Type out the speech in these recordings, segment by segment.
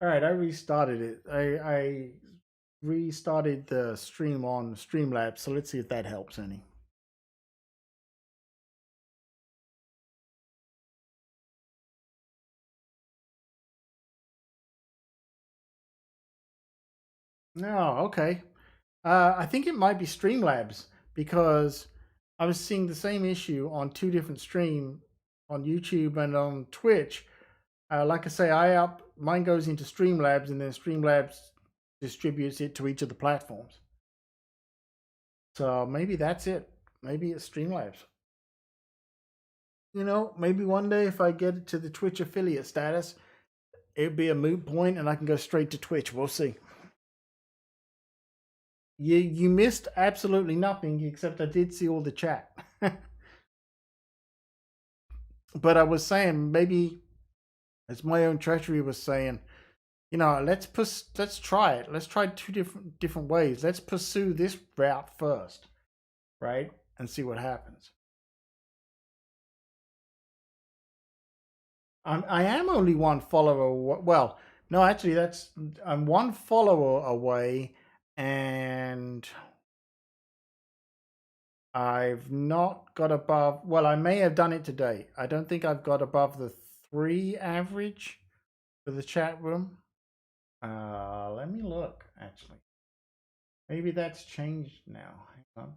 All right, I restarted it. I restarted the stream on Streamlabs, so let's see if that helps any. No, okay. I think it might be Streamlabs because I was seeing the same issue on two different stream on YouTube and on Twitch. Like I say, mine goes into Streamlabs and then Streamlabs distributes it to each of the platforms. So maybe that's it. Maybe it's Streamlabs. You know, maybe one day if I get it to the Twitch affiliate status, it'd be a moot point and I can go straight to Twitch. We'll see. You missed absolutely nothing except I did see all the chat. But I was saying maybe, as my own treasury was saying, you know, let's try it. Let's try two different ways. Let's pursue this route first, right, and see what happens. I am only one follower. Well, no, actually, I'm one follower away, and I've not got above. Well, I may have done it today. I don't think I've got above the 3 average for the chat room. Let me look. Actually, maybe that's changed now. Hang on.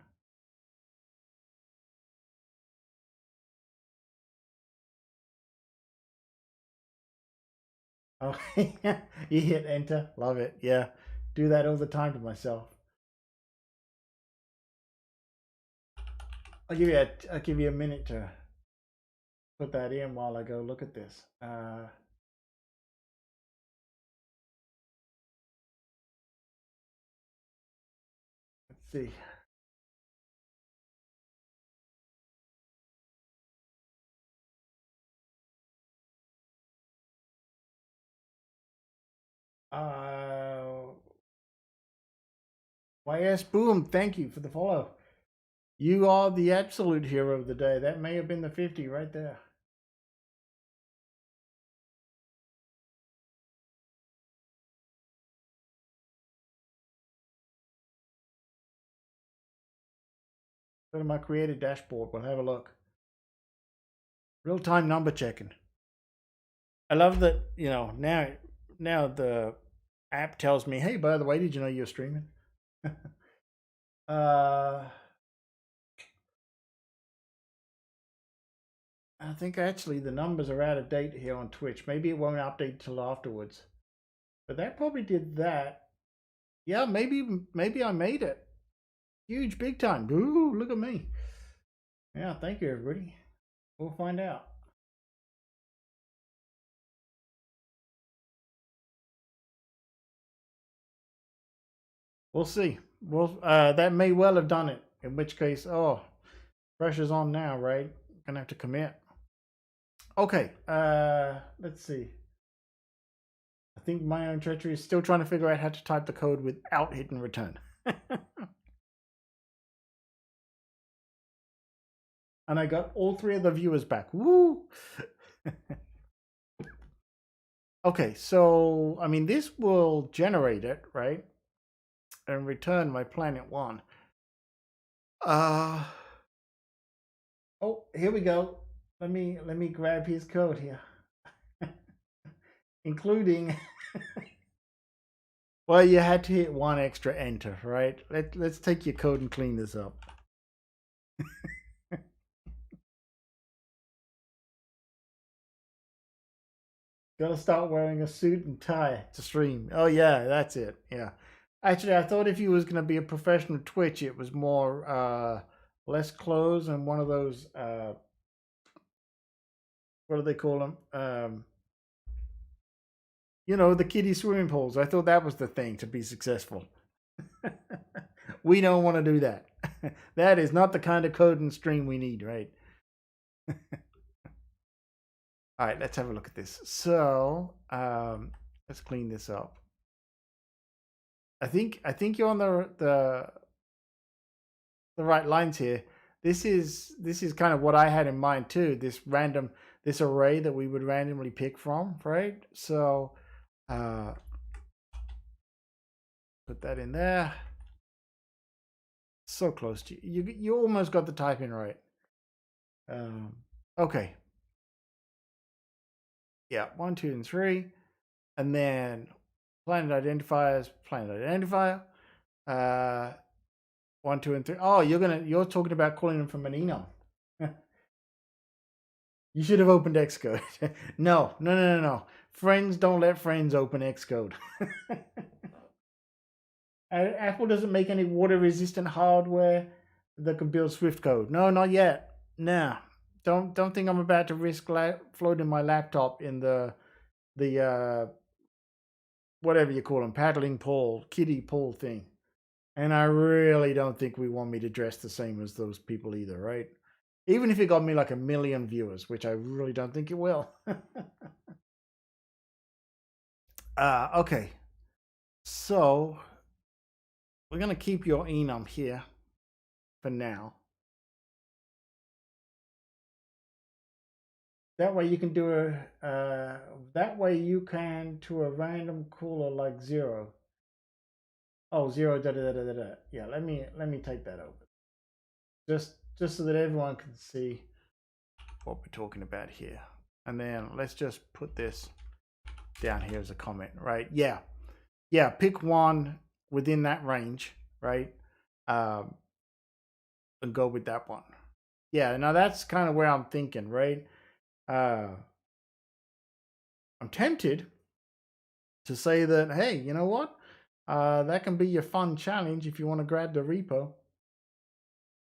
Oh, you hit enter. Love it. Yeah, do that all the time to myself. I'll give you a minute to put that in while I go look at this. Let's see. YS Boom, thank you for the follow. You are the absolute hero of the day. That may have been the 50 right there. Go to my created dashboard. We'll have a look. Real-time number checking. I love that, you know, now the app tells me, hey, by the way, did you know you're streaming? I think actually the numbers are out of date here on Twitch. Maybe it won't update till afterwards. But that probably did that. Yeah, maybe I made it. Huge, big time. Ooh, look at me. Yeah, thank you, everybody. We'll find out. We'll see. Well, that may well have done it. In which case, oh, pressure's on now, right? Gonna have to commit. Okay, let's see. I think my own treachery is still trying to figure out how to type the code without hitting return. And I got all 3 of the viewers back. Woo! Okay, so, I mean, this will generate it, right? And return my planet 1. Oh, here we go. Let me grab his code here. Including well, you had to hit 1 extra enter, right? Let's take your code and clean this up. Gotta start wearing a suit and tie to stream. Oh yeah, that's it. Yeah. Actually, I thought if you was gonna be a professional Twitch, it was more less clothes and one of those what do they call them? You know, the kiddie swimming pools. I thought that was the thing to be successful. We don't want to do that. That is not the kind of code and stream we need, right? All right, let's have a look at this. So let's clean this up. I think you're on the right lines here. This is kind of what I had in mind too. This array that we would randomly pick from, right? So Put that in there. So close to you. You almost got the typing right. Okay. Yeah, 1, 2, and 3, and then planet identifiers, planet identifier. 1, 2, and 3. Oh, you're talking about calling them from an enum. You should have opened Xcode. No. Friends don't let friends open Xcode. Apple doesn't make any water-resistant hardware that can build Swift code. No, not yet. Nah. Don't think I'm about to risk floating my laptop in the whatever you call them, paddling pool, kiddie pool thing. And I really don't think we want me to dress the same as those people either, right? Even if it got me like 1 million viewers, which I really don't think it will. Okay. So we're going to keep your enum here for now. That way you can do that way you can to a random caller like 0. Oh, 0, da da da da da. Yeah, let me take that over. Just so that everyone can see what we're talking about here. And then let's just put this down here as a comment, right? Yeah, pick one within that range, right? And go with that one. Yeah, now that's kind of where I'm thinking, right? I'm tempted to say that, hey, you know what? That can be your fun challenge if you want to grab the repo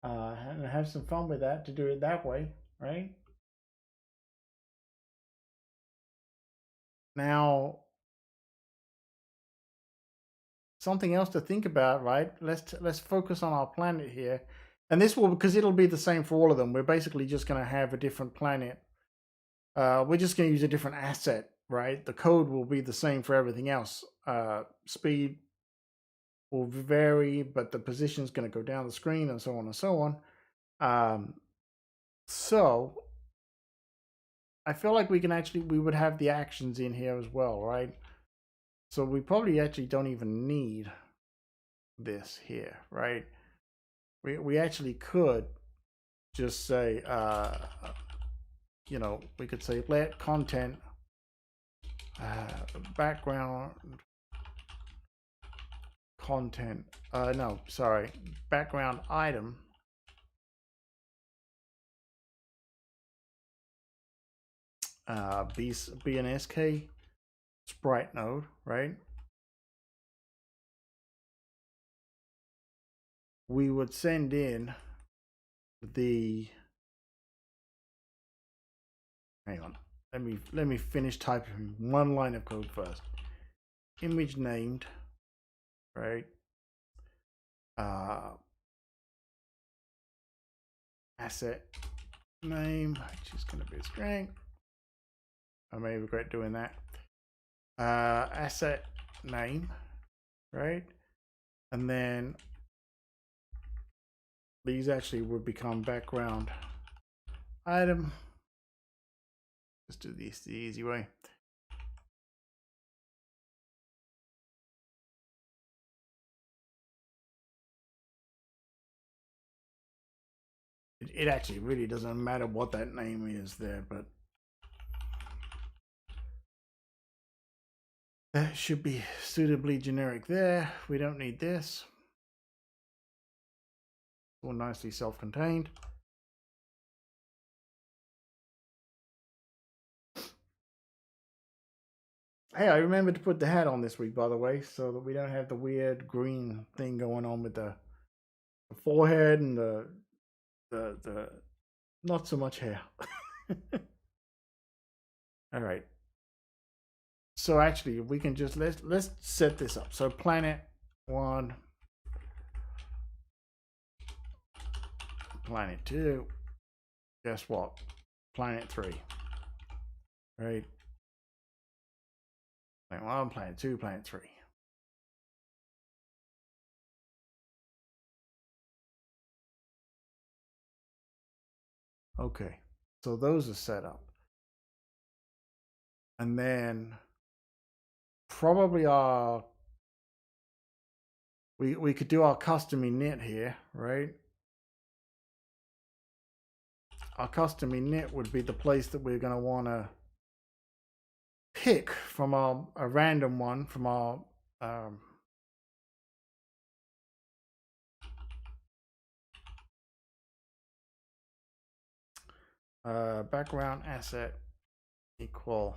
and have some fun with that, to do it that way, right? Now, something else to think about, right? Let's focus on our planet here, and this will, because it'll be the same for all of them. We're basically just going to have a different planet. We're just going to use a different asset, right? The code will be the same for everything else. Speed will vary, but the position is going to go down the screen, and so on and so on. So I feel like we would have the actions in here as well, right? So we probably actually don't even need this here, right? We actually could just say, we could say let content background content, no, sorry, background item be an SK sprite node, right? We would send in the, hang on, let me finish typing one line of code first. Image named, right? Asset name, which is going to be a string. I may regret doing that. Asset name, right? And then these actually would become background item. Let's do this the easy way. It actually really doesn't matter what that name is there, but that should be suitably generic there. We don't need this. All nicely self-contained. Hey, I remembered to put the hat on this week, by the way, so that we don't have the weird green thing going on with the forehead and the not so much hair. All right. So actually, we can just let's set this up. So planet 1, planet 2. Guess what? Planet 3. Right. Planet 1, planet 2, planet 3. Okay. So those are set up. And then probably our, we could do our custom init here, right? Our custom init would be the place that we're going to want to pick from a random one from our background asset equal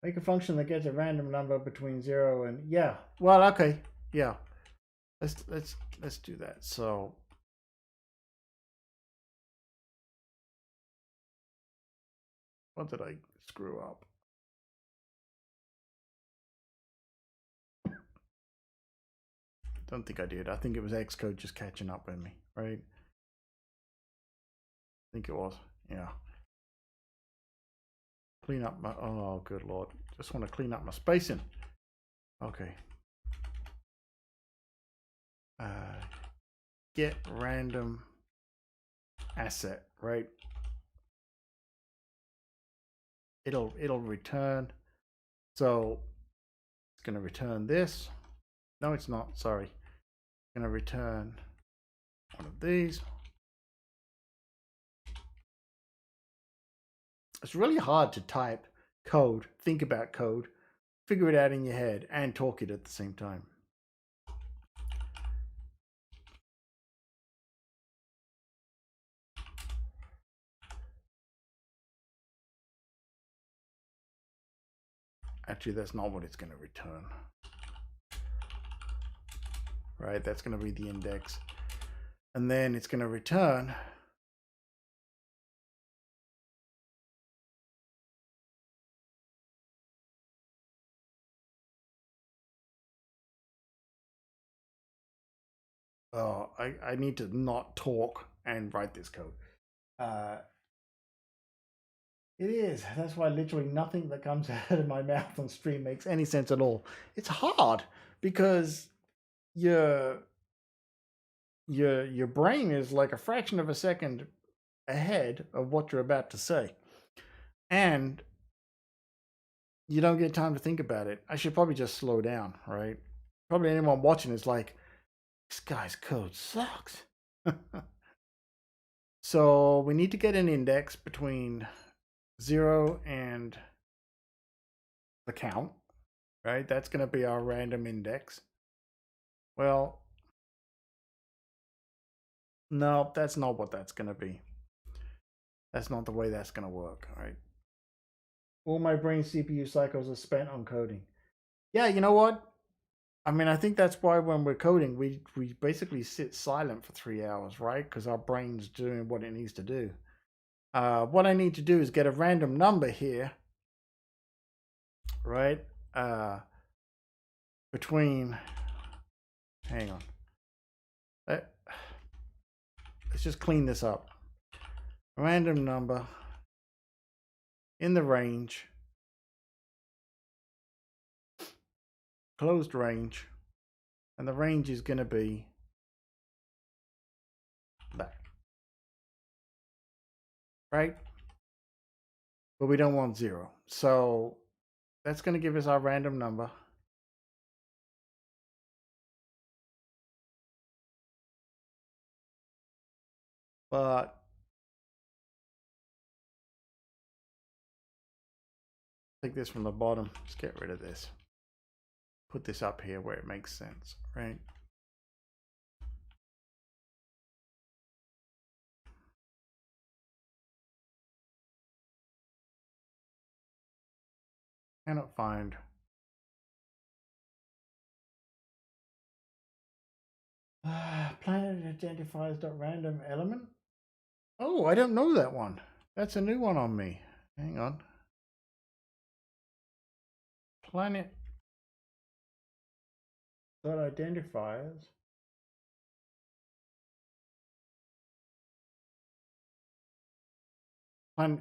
make a function that gets a random number between 0 and well, okay, let's do that. So what did I screw up? Don't think I did. I think it was Xcode just catching up with me, right? I think it was. Yeah. Clean up my, oh, good Lord. Just want to clean up my spacing. Okay. Get random asset, right? It'll return. So it's going to return this. No, it's not. Sorry. It's going to return one of these. It's really hard to type code, think about code, figure it out in your head, and talk it at the same time. Actually, that's not what it's going to return. Right, that's going to be the index. And then it's going to return I need to not talk and write this code. It is. That's why literally nothing that comes out of my mouth on stream makes any sense at all. It's hard because your brain is like a fraction of a second ahead of what you're about to say, and you don't get time to think about it. I should probably just slow down, right? Probably anyone watching is like, this guy's code sucks. So we need to get an index between 0 and the count, right? That's going to be our random index. Well, no, that's not what that's going to be. That's not the way that's going to work, all right? All my brain CPU cycles are spent on coding. Yeah, you know what? I mean, I think that's why when we're coding, we basically sit silent for 3 hours, right? Because our brain's doing what it needs to do. What I need to do is get a random number here, right? Between, hang on. Let's just clean this up. A random number in the range, closed range, and the range is going to be that, right? But we don't want 0. So that's going to give us our random number. But take this from the bottom. Let's get rid of this. Put this up here where it makes sense, right? Cannot find. Planet identifiers.random element. Oh, I don't know that one. That's a new one on me. Hang on. Planet identifiers.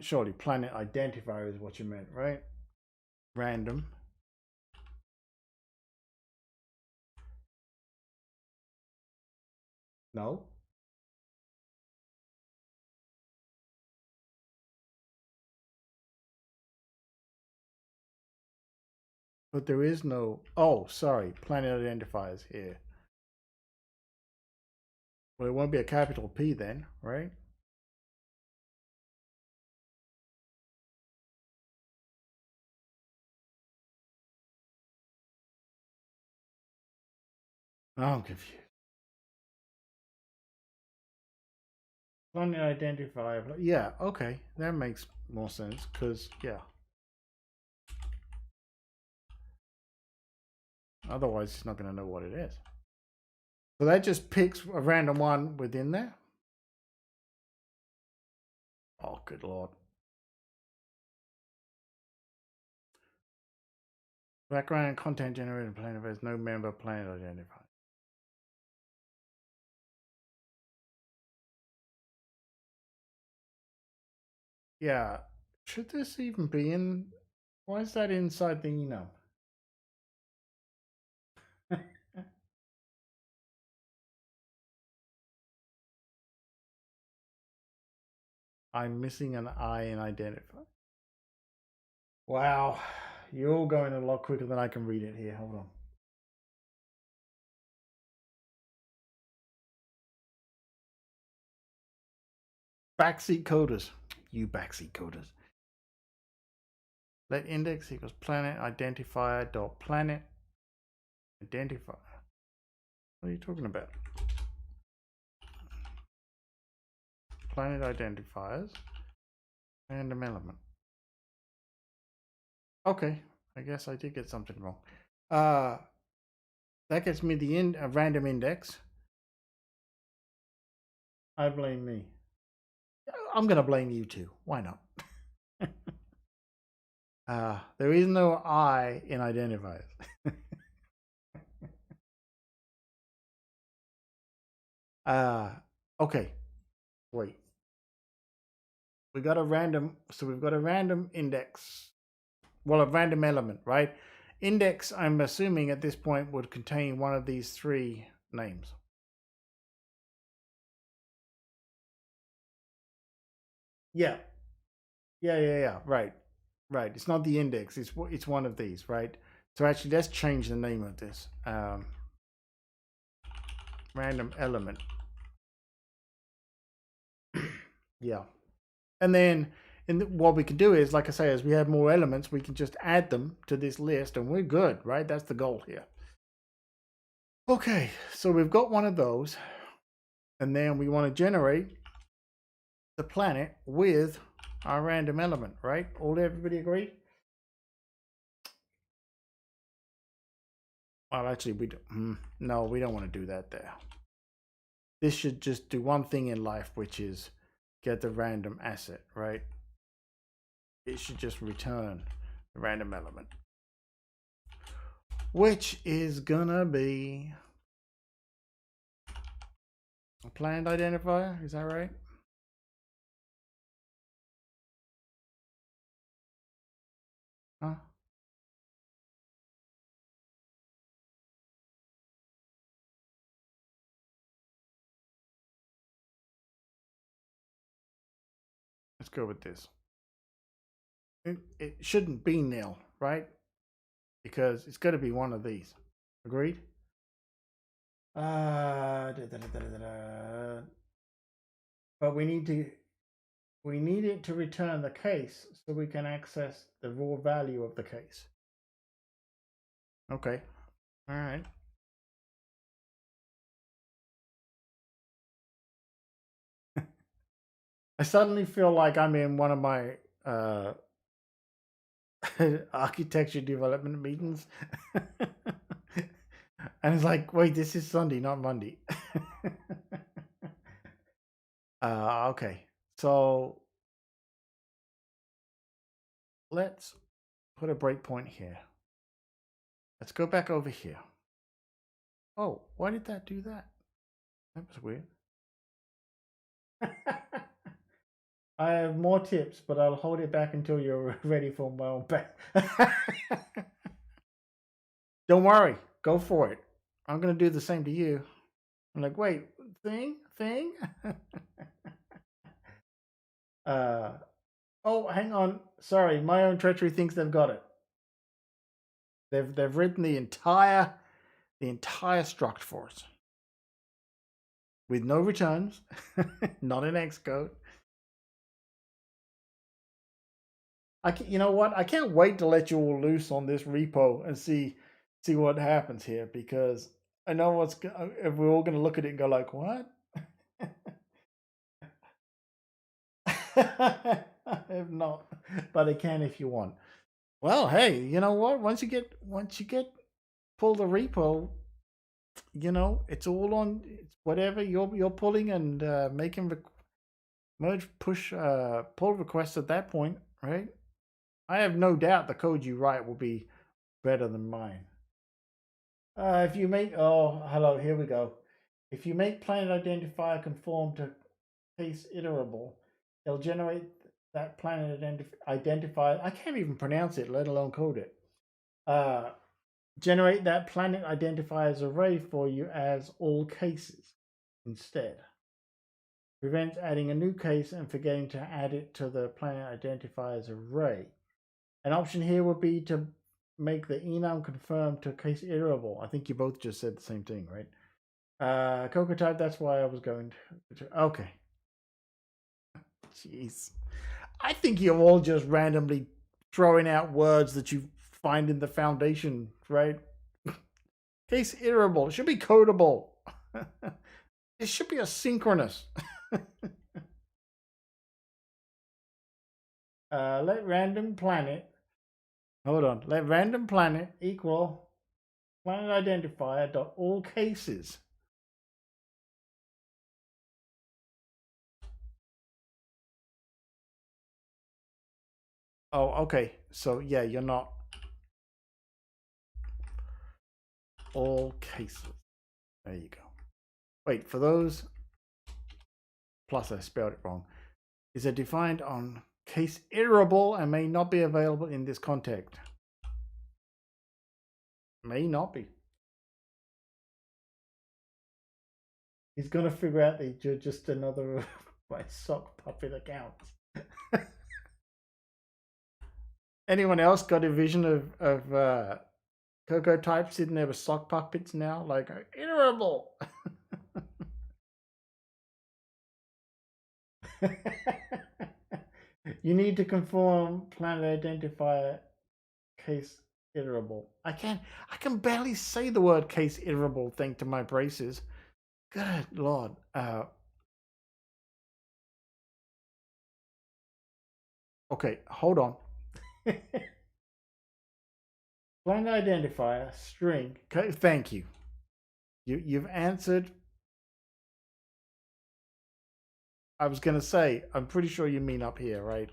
Surely planet identifier is what you meant, right? Random. No. But there is no, oh, sorry, planet identifiers here. Well, it won't be a capital P then, right? Oh, I'm confused. Planet identifier. Yeah, okay. That makes more sense because, yeah. Otherwise, it's not going to know what it is. So that just picks a random one within there. Oh, good Lord. Background content generated planet has no member planet identifier. Yeah. Should this even be in? Why is that inside the enum? I'm missing an I in identifier. Wow. You're all going a lot quicker than I can read it here. Hold on. Backseat coders. You backseat coders. Let index equals planet identifier dot planet identifier. What are you talking about? Planet identifiers. Random element. Okay. I guess I did get something wrong. That gets me the random index. I blame me. I'm going to blame you too. Why not? There is no I in identifiers. Okay. Wait. We got a random, so we've got a random index. Well, a random element, right? Index, I'm assuming at this point would contain one of these three names. Yeah. Yeah. Right. It's not the index. It's one of these, right? So actually, let's change the name of this. Random element. Yeah. And then what we can do is, like I say, as we have more elements, we can just add them to this list and we're good, right? That's the goal here. Okay, so we've got one of those. And then we want to generate the planet with our random element, right? All everybody agree? Well, actually, no, we don't want to do that there. This should just do one thing in life, which is get the random asset, right? It should just return the random element, which is gonna be a planet identifier. Is that right? Huh? Let's go with this. It shouldn't be nil, right? Because it's got to be one of these. Agreed? But we need it to return the case so we can access the raw value of the case. Okay. All right. I suddenly feel like I'm in one of my architecture development meetings. And it's like, wait, this is Sunday, not Monday. Okay. So let's put a breakpoint here. Let's go back over here. Oh, why did that do that? That was weird. I have more tips, but I'll hold it back until you're ready for my own back. Don't worry. Go for it. I'm going to do the same to you. I'm like, wait, thing? Oh, hang on. Sorry, my own treachery thinks they've got it. They've written the entire struct for us with no returns, not in Xcode. You know what? I can't wait to let you all loose on this repo and see what happens here, because I know if we're all going to look at it and go like, what? I have not, but I can if you want. Well, hey, you know what? Once you get pull the repo, you know, it's all on. It's whatever you're pulling and making merge push pull requests at that point, right? I have no doubt the code you write will be better than mine. If you make hello, here we go. If you make planet identifier conform to case iterable, it'll generate that planet identifier. I can't even pronounce it, let alone code it. Generate that planet identifiers array for you as all cases instead. Prevent adding a new case and forgetting to add it to the planet identifiers array. An option here would be to make the enum confirm to case iterable. I think you both just said the same thing, right? Cocoa type, that's why I was going to. Okay. Jeez. I think you're all just randomly throwing out words that you find in the foundation, right? Case iterable. It should be codable. It should be asynchronous. Let random planet. Hold on. Let random planet equal planet identifier dot all cases. Oh, okay. So yeah, you're not all cases. There you go. Wait, for those. Plus, I spelled it wrong. Is it defined on case iterable and may not be available in this context? May not be. He's gonna figure out that you're just another of my sock puppet accounts. Anyone else got a vision of Cocoa type sitting there with sock puppets now? Like, iterable. You need to conform planet identifier case iterable. I can barely say the word case iterable thanks to my braces. Good Lord. Okay, hold on. Planet identifier string. Okay, thank you. You've answered. I was gonna say, I'm pretty sure you mean up here, right?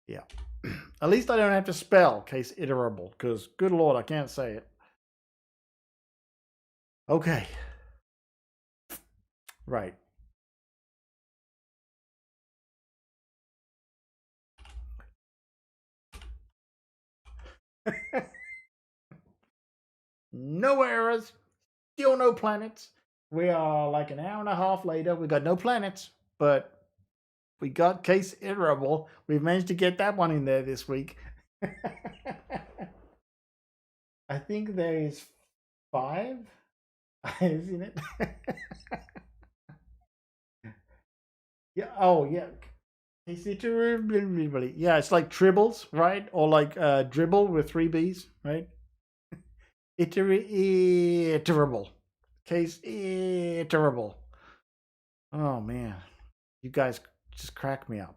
Yeah. At least I don't have to spell case iterable, because good Lord, I can't say it. Okay. Right. No errors. Still no planets. We are like an hour and a half later. We got no planets, but we got case iterable. We've managed to get that one in there this week. I think there is 5, isn't it? Yeah. Oh, yeah. Case iterable. Yeah, it's like tribbles, right? Or like dribble with 3 B's, right? Iterable. Case iterable. Oh man, you guys just crack me up.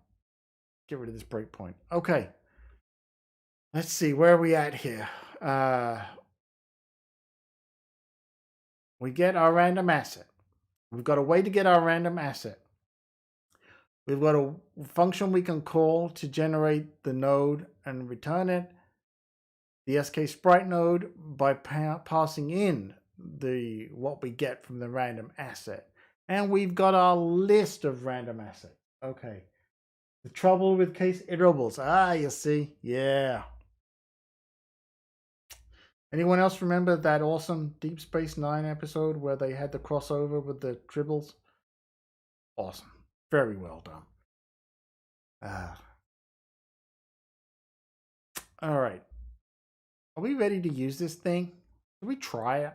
Get rid of this breakpoint. Okay. Let's see, where are we at here? We get our random asset. We've got a way to get our random asset. We've got a function we can call to generate the node and return it. The SK_sprite node by passing in what we get from the random asset. And we've got our list of random assets. Okay. The trouble with case iterables. You see. Yeah. Anyone else remember that awesome Deep Space Nine episode where they had the crossover with the tribbles? Awesome. Very well done. All right. Are we ready to use this thing? Can we try it?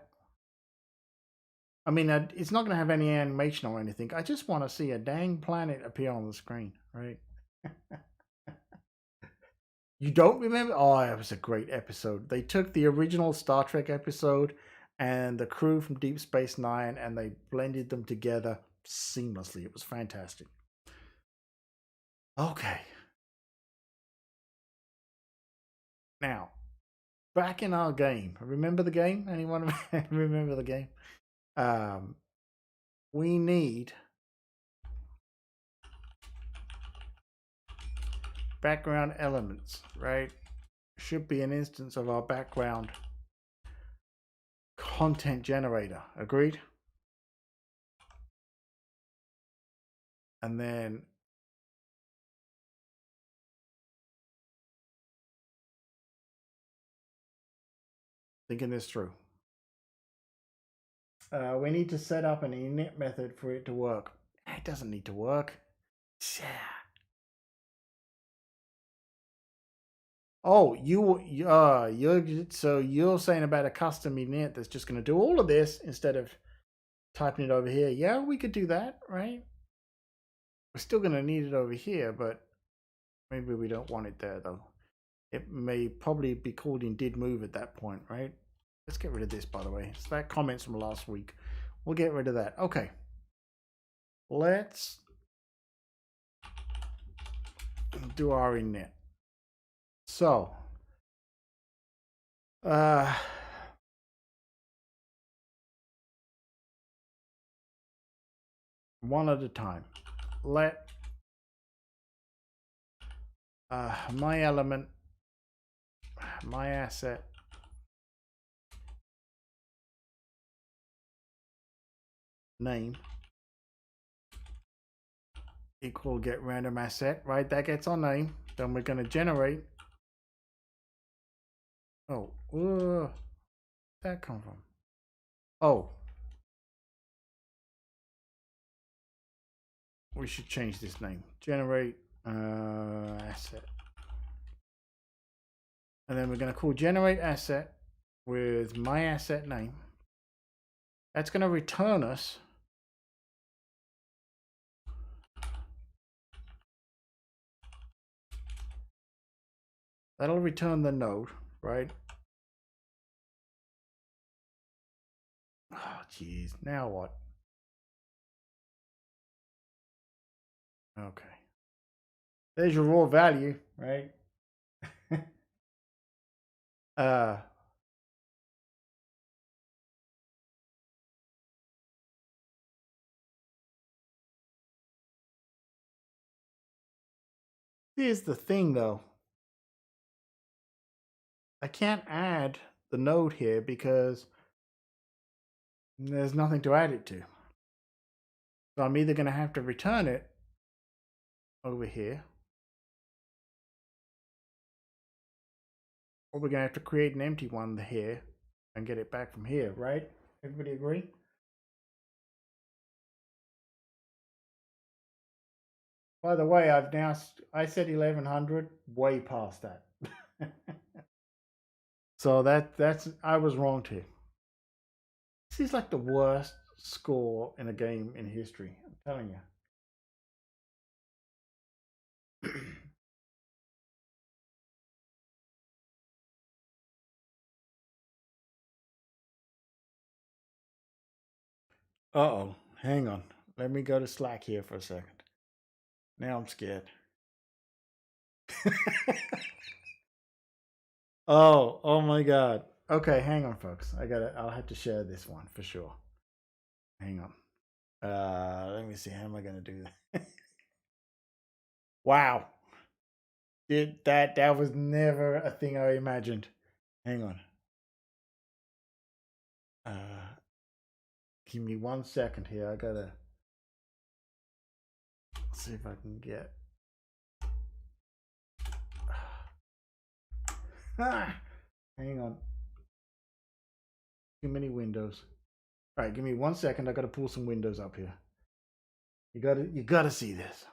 I mean, it's not going to have any animation or anything. I just want to see a dang planet appear on the screen, right? You don't remember? Oh, it was a great episode. They took the original Star Trek episode and the crew from Deep Space Nine and they blended them together seamlessly. It was fantastic. Okay. Now, back in our game. Remember the game? Anyone remember the game? We need background elements, right? Should be an instance of our background content generator. Agreed? And then thinking this through. We need to set up an init method for it to work. It doesn't need to work. Yeah. Oh, you're saying about a custom init that's just going to do all of this instead of typing it over here. Yeah, we could do that, right? We're still going to need it over here, but maybe we don't want it there though. It may probably be called in did move at that point, right? Let's get rid of this, by the way. So that comments from last week. We'll get rid of that. Okay. Let's do our init. So, one at a time. Let my element, my asset, name equal get random asset, right? That gets our name. Then we're going to generate. Oh, where'd that come from? Oh, we should change this name. Generate asset. And then we're going to call generate asset with my asset name. That's going to return us that'll return the node, right? Oh, geez. Now what? Okay. There's your raw value, right? Here's the thing though. I can't add the node here because there's nothing to add it to. So I'm either going to have to return it over here, or we're going to have to create an empty one here and get it back from here, right? Everybody agree? By the way, I said 1100, way past that. So I was wrong too. This is like the worst score in a game in history. I'm telling you. Uh-oh. Hang on. Let me go to Slack here for a second. Now I'm scared. oh my God. Okay, hang on, folks. I'll have to share this one for sure. Hang on. Let me see. How am I gonna do that? Wow. That was never a thing I imagined. Hang on. Give me 1 second here. I gotta see if I can get. Hang on. Too many windows. All right, give me 1 second. I gotta pull some windows up here. You gotta see this.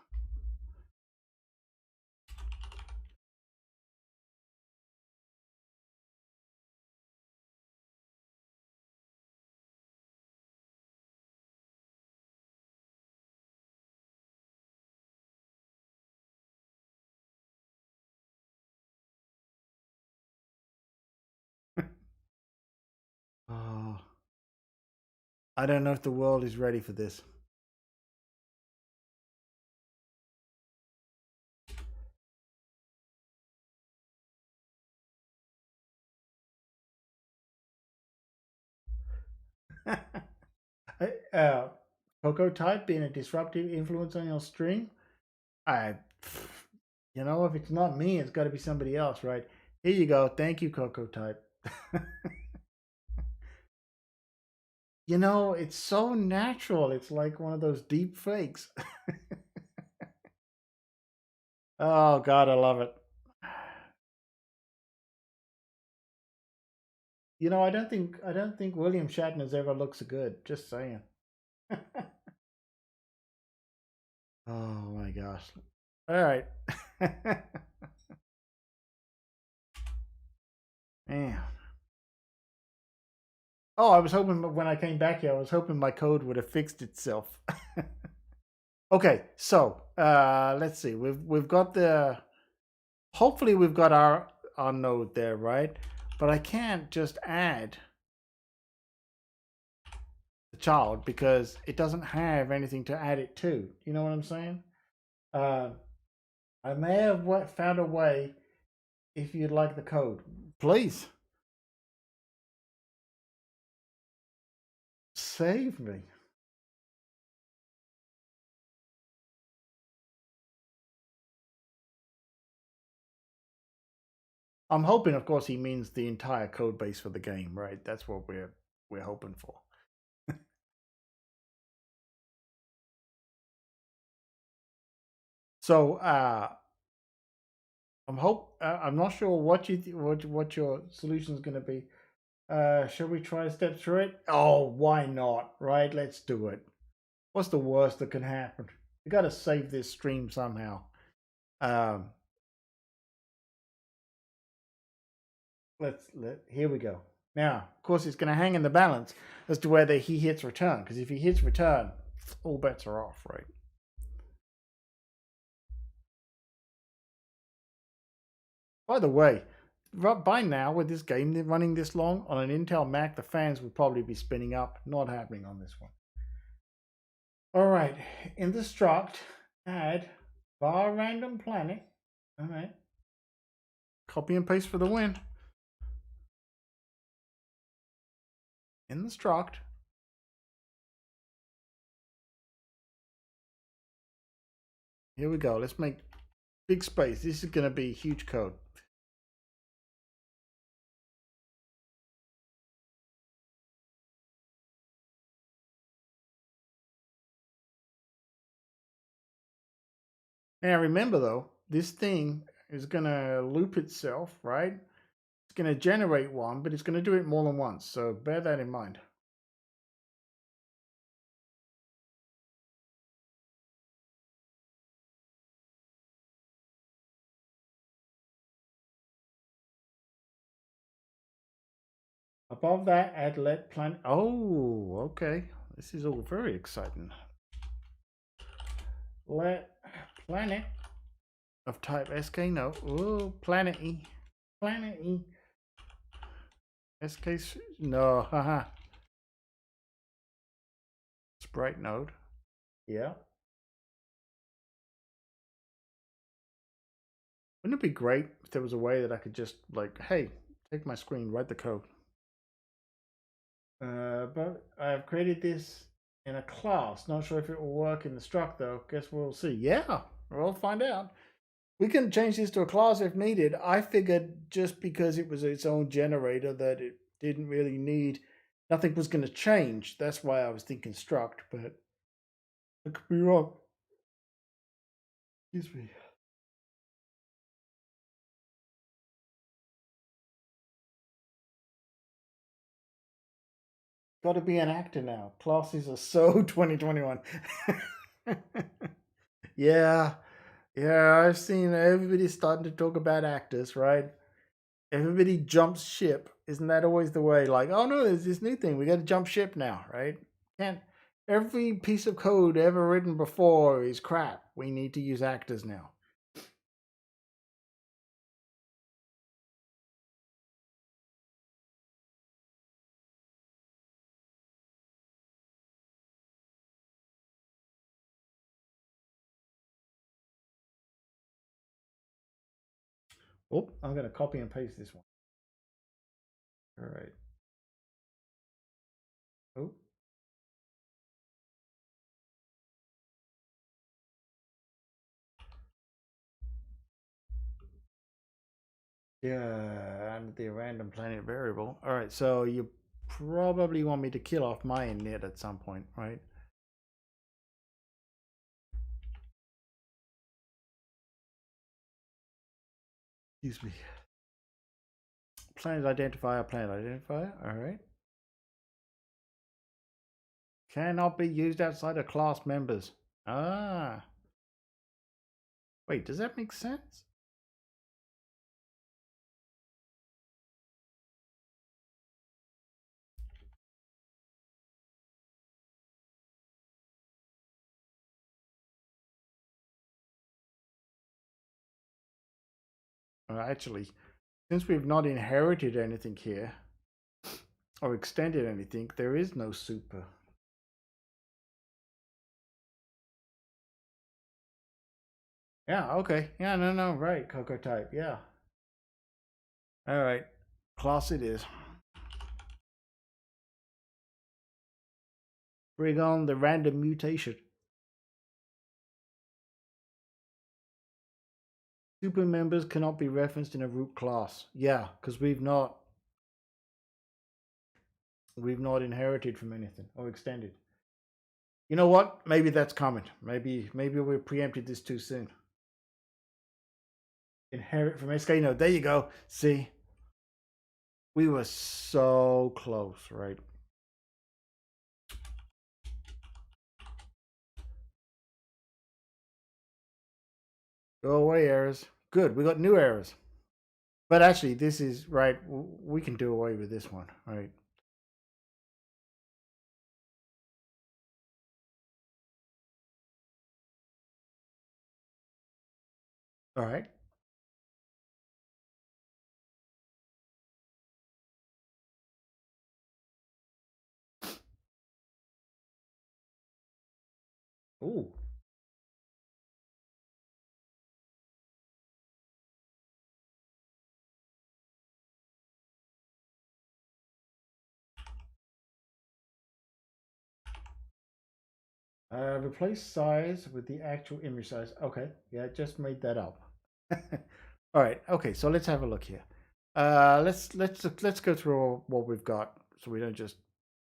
I don't know if the world is ready for this. uh, Coco type being a disruptive influence on your stream. I, you know, if it's not me, it's got to be somebody else, right? Here you go. Thank you, Coco type. You know, it's so natural. It's like one of those deep fakes. Oh God, I love it. You know, I don't think William Shatner's ever looked so good. Just saying. Oh my gosh. All right. Man. Oh, I was hoping when I came back here, I was hoping my code would have fixed itself. Okay, so let's see. We've got the. Hopefully, we've got our node there, right? But I can't just add the child because it doesn't have anything to add it to. You know what I'm saying? Uh, I may have found a way. If you'd like the code, please save me. I'm hoping, of course, he means the entire code base for the game, right? That's what we're hoping for. So I'm not sure what what your solution is going to be. Shall we try to step through it? Oh, why not? Right? Let's do it. What's the worst that can happen? We got to save this stream somehow. Um, here we go. Now, of course, it's going to hang in the balance as to whether he hits return. Because if he hits return, all bets are off, right? By the way, by now with this game running this long on an Intel Mac, the fans would probably be spinning up. Not happening on this one. All right, in the struct, add var random planet. All right, copy and paste for the win. In the struct, here we go. Let's make big space. This is going to be huge code. Now remember though, this thing is going to loop itself, right? It's going to generate one, but it's going to do it more than once. So bear that in mind. Above that, add let planet. Oh, okay. This is all very exciting. Let planet of type SK. No. Oh, planet E. Planet E. SK. No. Haha. Sprite node. Yeah. Wouldn't it be great if there was a way that I could just like, hey, take my screen, write the code. But I've created this in a class. Not sure if it will work in the struct though. Guess we'll see. Yeah, we'll find out. We can change this to a class if needed. I figured just because it was its own generator that it didn't really need, nothing was going to change. That's why I was thinking struct, but I could be wrong. Excuse me. Got to be an actor now. Classes are so 2021. Yeah, yeah, I've seen everybody starting to talk about actors, right? Everybody jumps ship. Isn't that always the way? Like, oh no, there's this new thing. We got to jump ship now, right? Can't. Every piece of code ever written before is crap. We need to use actors now. Oh, I'm going to copy and paste this one. All right. Oh. Yeah, and the random planet variable. All right, so you probably want me to kill off my init at some point, right? Excuse me. Planet identifier. All right. Cannot be used outside of class members. Ah. Wait, does that make sense? Actually, since we've not inherited anything here or extended anything, there is no super. Yeah, okay. Yeah, no, right. Cocoa type. Yeah. All right. Class it is. Bring on the random mutation. Super members cannot be referenced in a root class. Yeah, because we've not inherited from anything or extended. You know what? Maybe that's coming. Maybe we preempted this too soon. Inherit from SK. No, there you go. See, we were so close, right? Go away, errors. Good. We got new errors. But actually, this is right. We can do away with this one, right? All right. Ooh. Replace size with the actual image size. Okay, yeah, just made that up. All right, okay, so let's have a look here. Let's go through what we've got so we don't just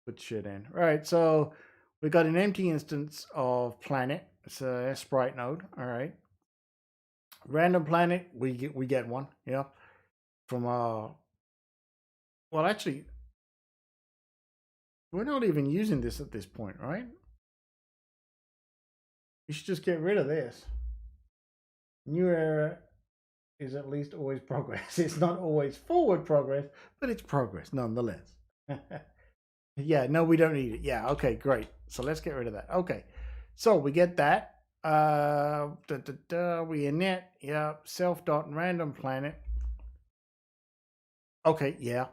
put shit in. All right, so we got an empty instance of planet. It's a sprite node. All right, random planet. We get one. Yeah, from well, actually, we're not even using this at this point, right? You should just get rid of this. New error is at least always progress. It's not always forward progress, but it's progress nonetheless. Yeah, no, we don't need it. Yeah, okay, great. So let's get rid of that. Okay, so we get that. We init, yeah, self.random planet. Okay, yeah.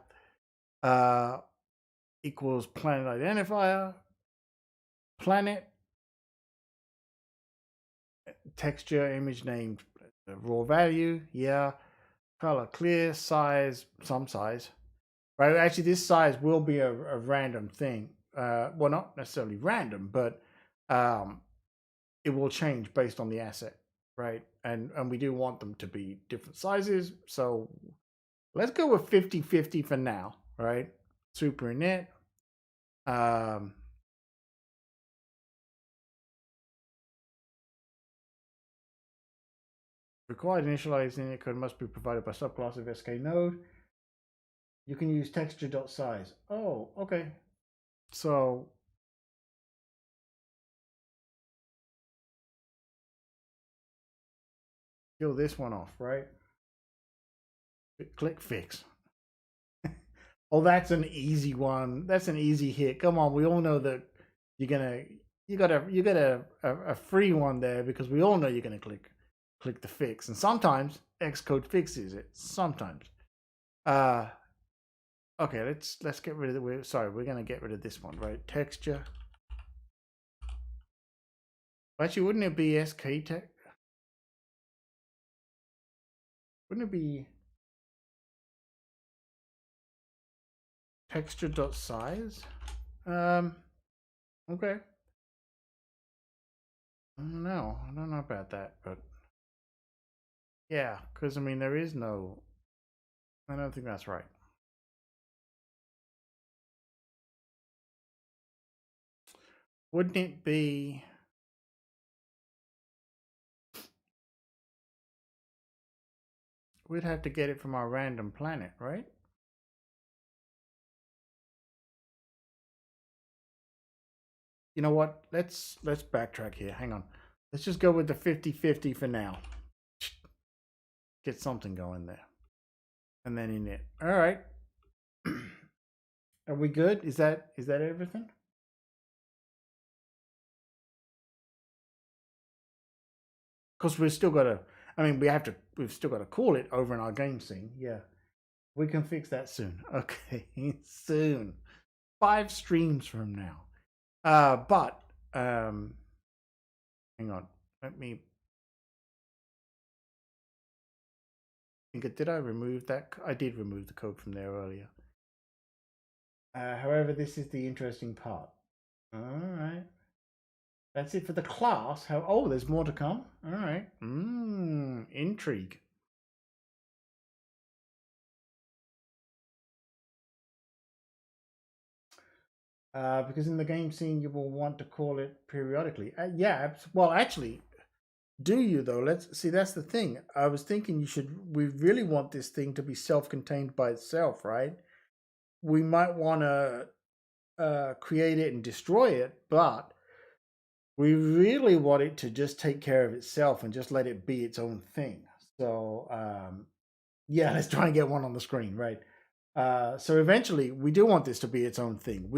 Equals planet identifier, planet, texture, image named raw value, yeah. Color clear, size, some size. Right, actually, this size will be a random thing. Well, not necessarily random, but it will change based on the asset, right? And we do want them to be different sizes. So let's go with 50-50 for now, right? Super init. Required initialized init code must be provided by subclass of SK node. You can use texture.size. Oh, okay. So kill this one off, right? Click fix. Oh, that's an easy one. That's an easy hit. Come on, we all know that you got a free one there because we all know you're gonna click the fix, and sometimes Xcode fixes it. Sometimes. Okay, let's get rid of we're gonna get rid of this one, right? Texture. Actually, wouldn't it be SK tech? Wouldn't it be texture.size. Okay. I don't know. I don't know about that, but yeah, because I mean, there is no. I don't think that's right. Wouldn't it be? We'd have to get it from our random planet, right? You know what? Let's backtrack here. Hang on. Let's just go with the 50-50 for now. Get something going there. And then in it. All right. Are we good? Is that everything? Because we've still got to. I mean, we've still got to call it over in our game scene. Yeah, we can fix that soon. Okay, soon. 5 streams from now. But hang on. Let me. Did I remove that? I did remove the code from there earlier. However, this is the interesting part. All right. That's it for the class. How? Oh, there's more to come. All right. Intrigue. Because in the game scene, you will want to call it periodically. Yeah. Well, actually, do you though? Let's see. That's the thing. I was thinking we really want this thing to be self-contained by itself, right? We might want to create it and destroy it, but we really want it to just take care of itself and just let it be its own thing. So yeah, let's try and get one on the screen, right? So eventually, we do want this to be its own thing.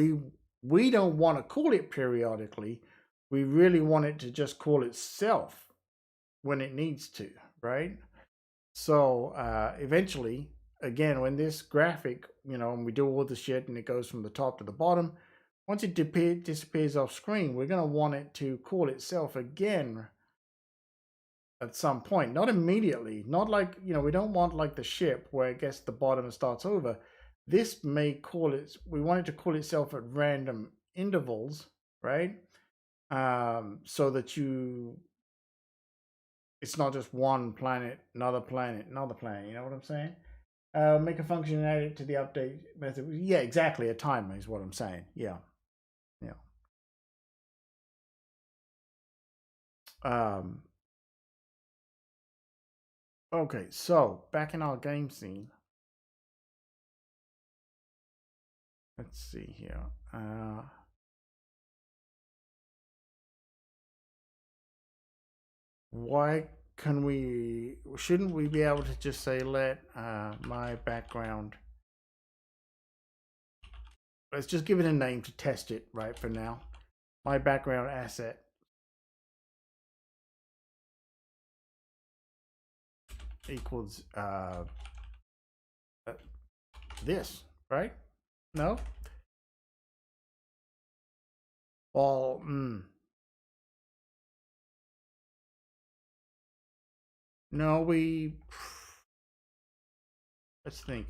We don't want to call it periodically. We really want it to just call itself when it needs to, right? So eventually, again, when this graphic, and we do all the shit and it goes from the top to the bottom, once it disappears off screen, we're going to want it to call itself again at some point. Not immediately. Not like, we don't want like the ship where it gets to the bottom and starts over. This may we want it to call itself at random intervals, right? So that it's not just one planet, another planet, another planet. You know what I'm saying? Make a function and add it to the update method. Yeah, exactly. A timer is what I'm saying. Yeah. Yeah. Okay, so back in our game scene. Let's see here. Why shouldn't we be able to just say let my background, let's just give it a name to test it right for now. My background asset equals this, right? No? Well, no, let's think.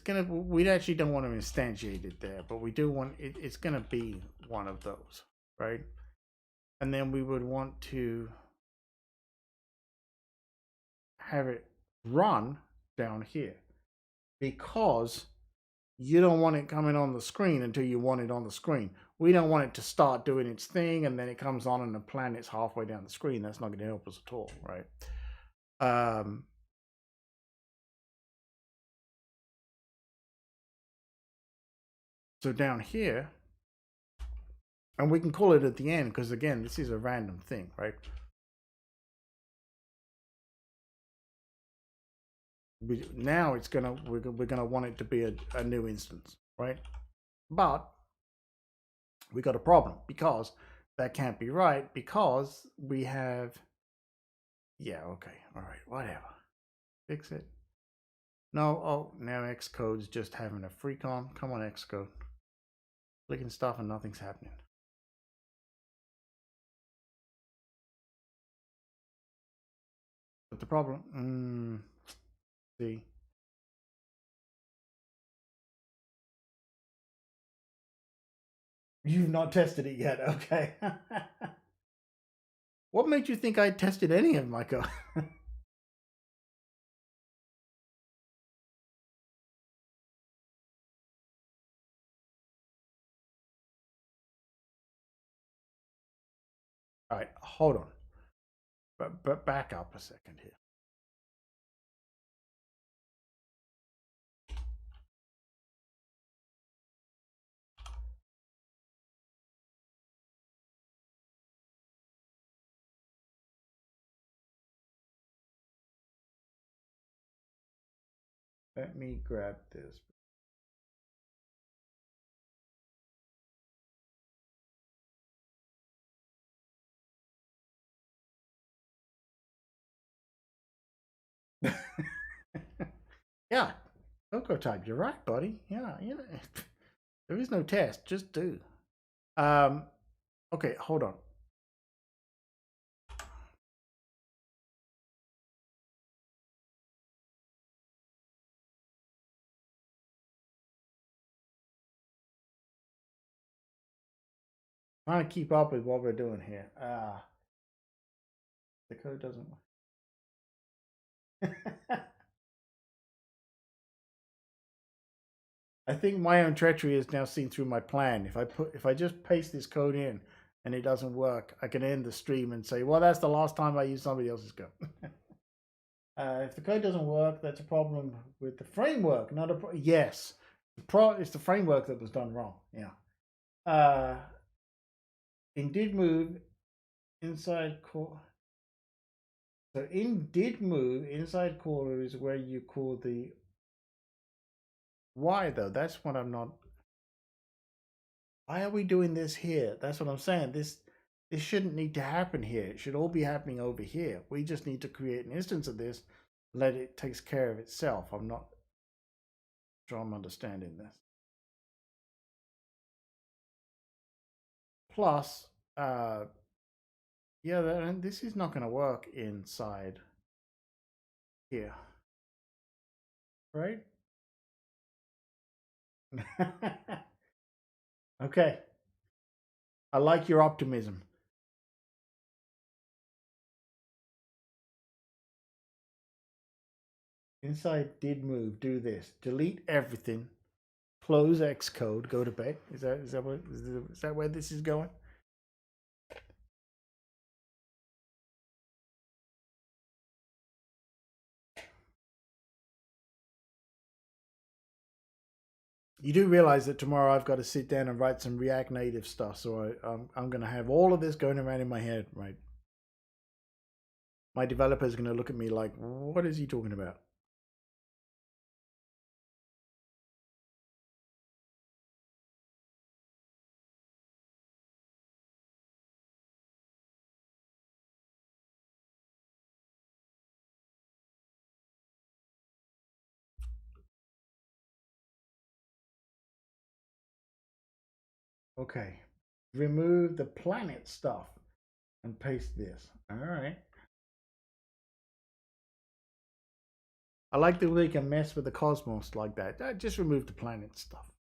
We actually don't want to instantiate it there, but we do want it's gonna be one of those, right? And then we would want to have it run down here because you don't want it coming on the screen until you want it on the screen. We don't want it to start doing its thing and then it comes on and the planet's halfway down the screen. That's not going to help us at all, right? So down here, and we can call it at the end because again, this is a random thing, right? Now we're gonna want it to be a new instance, right? But we got a problem because that can't be right because we have, yeah, okay, all right, whatever, fix it. No, oh, now Xcode's just having a freak on. Come on, Xcode. Clicking stuff and nothing's happening. But the problem, see, You've not tested it yet, okay. What made you think I tested any of my code? All right, hold on. But back up a second here. Let me grab this. Yeah, Cocoa type. You're right, buddy. Yeah, you know, there is no test. Just do. Okay, hold on. Trying to keep up with what we're doing here. The code doesn't work. I think my own treachery is now seen through my plan. If I just paste this code in and it doesn't work, I can end the stream and say, well, that's the last time I used somebody else's code. If the code doesn't work, that's a problem with the framework, not a yes. It's the framework that was done wrong. Yeah. In did move inside core. So in did move inside caller is where you call the why though. That's what I'm not. Why are we doing this here? That's what I'm saying. This shouldn't need to happen here. It should all be happening over here. We just need to create an instance of this, let it takes care of itself. I'm not sure I'm understanding this. Plus, yeah, this is not going to work inside here, right? Okay. I like your optimism. Inside did move, do this. Delete everything. Close Xcode, go to bed. Is that where this is going? You do realize that tomorrow I've got to sit down and write some React Native stuff, so I'm going to have all of this going around in my head, right? My developer is going to look at me like, what is he talking about? Okay, remove the planet stuff and paste this. All right. I like that we can mess with the cosmos like that. Just remove the planet stuff.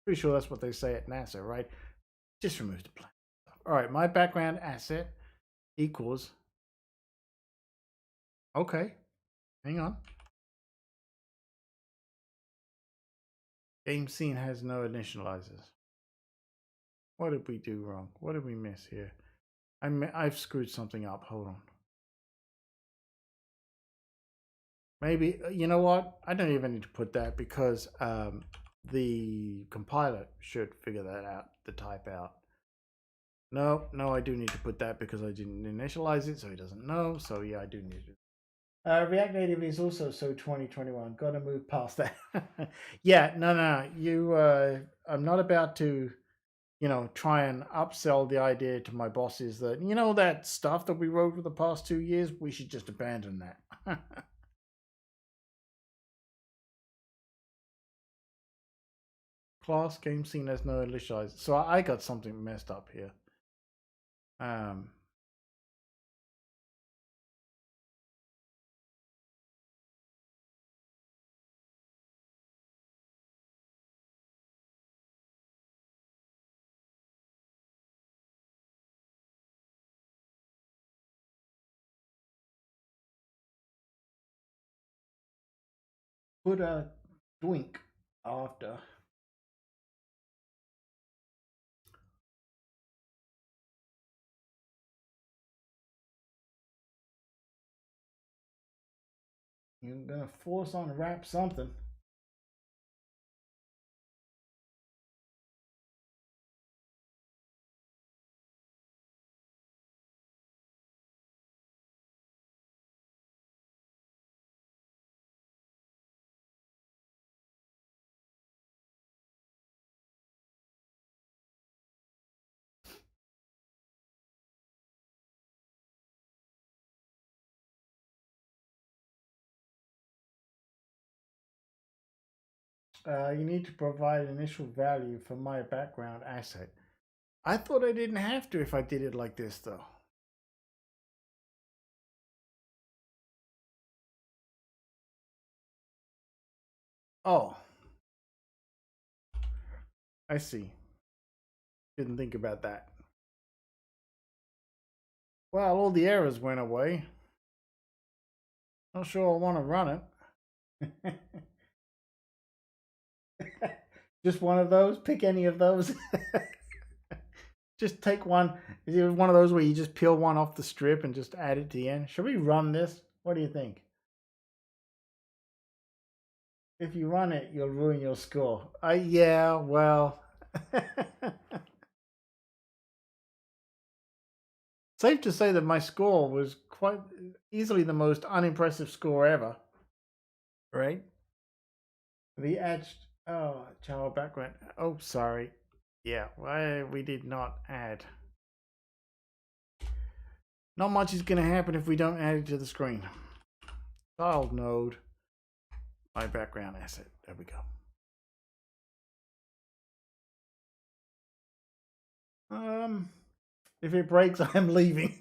Pretty sure that's what they say at NASA, right? Just remove the planet stuff. All right, my background asset equals. Okay, hang on. Game scene has no initializers. What did we do wrong? What did we miss here? I've screwed something up. Hold on. Maybe, you know what? I don't even need to put that because the compiler should figure that out, the type out. No, I do need to put that because I didn't initialize it, so he doesn't know. So yeah, I do need to. React Native is also so 2021. Got to move past that. Yeah, no. You, I'm not about to, try and upsell the idea to my bosses that that stuff that we wrote for the past 2 years, we should just abandon that. Class game scene has no initializer. So I got something messed up here. put a doink after. You're gonna force on wrap something. You need to provide initial value for my background asset. I thought I didn't have to if I did it like this, though. Oh, I see. Didn't think about that. Well, all the errors went away. Not sure I want to run it. Just one of those? Pick any of those? Just take one. Is it one of those where you just peel one off the strip and just add it to the end? Should we run this? What do you think? If you run it, you'll ruin your score. Yeah, well. Safe to say that my score was quite easily the most unimpressive score ever. Right? The edged. Oh, child background. Oh, sorry. Yeah, why we did not add. Not much is going to happen if we don't add it to the screen. Child node. My background asset. There we go. If it breaks, I'm leaving.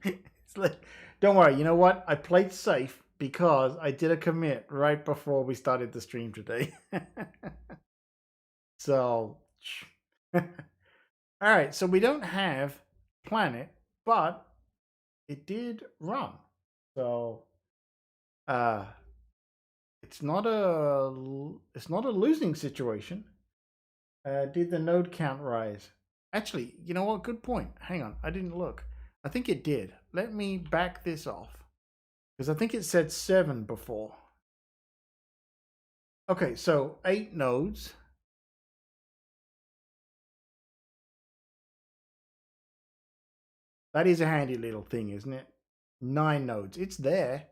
It's like, don't worry. You know what? I played safe because I did a commit right before we started the stream today. So, all right. So we don't have planet, but it did run. So, it's not a losing situation. Did the node count rise? Actually, you know what? Good point. Hang on. I didn't look. I think it did. Let me back this off. Because I think it said 7 before. Okay, so 8 nodes. That is a handy little thing, isn't it? 9 nodes. It's there.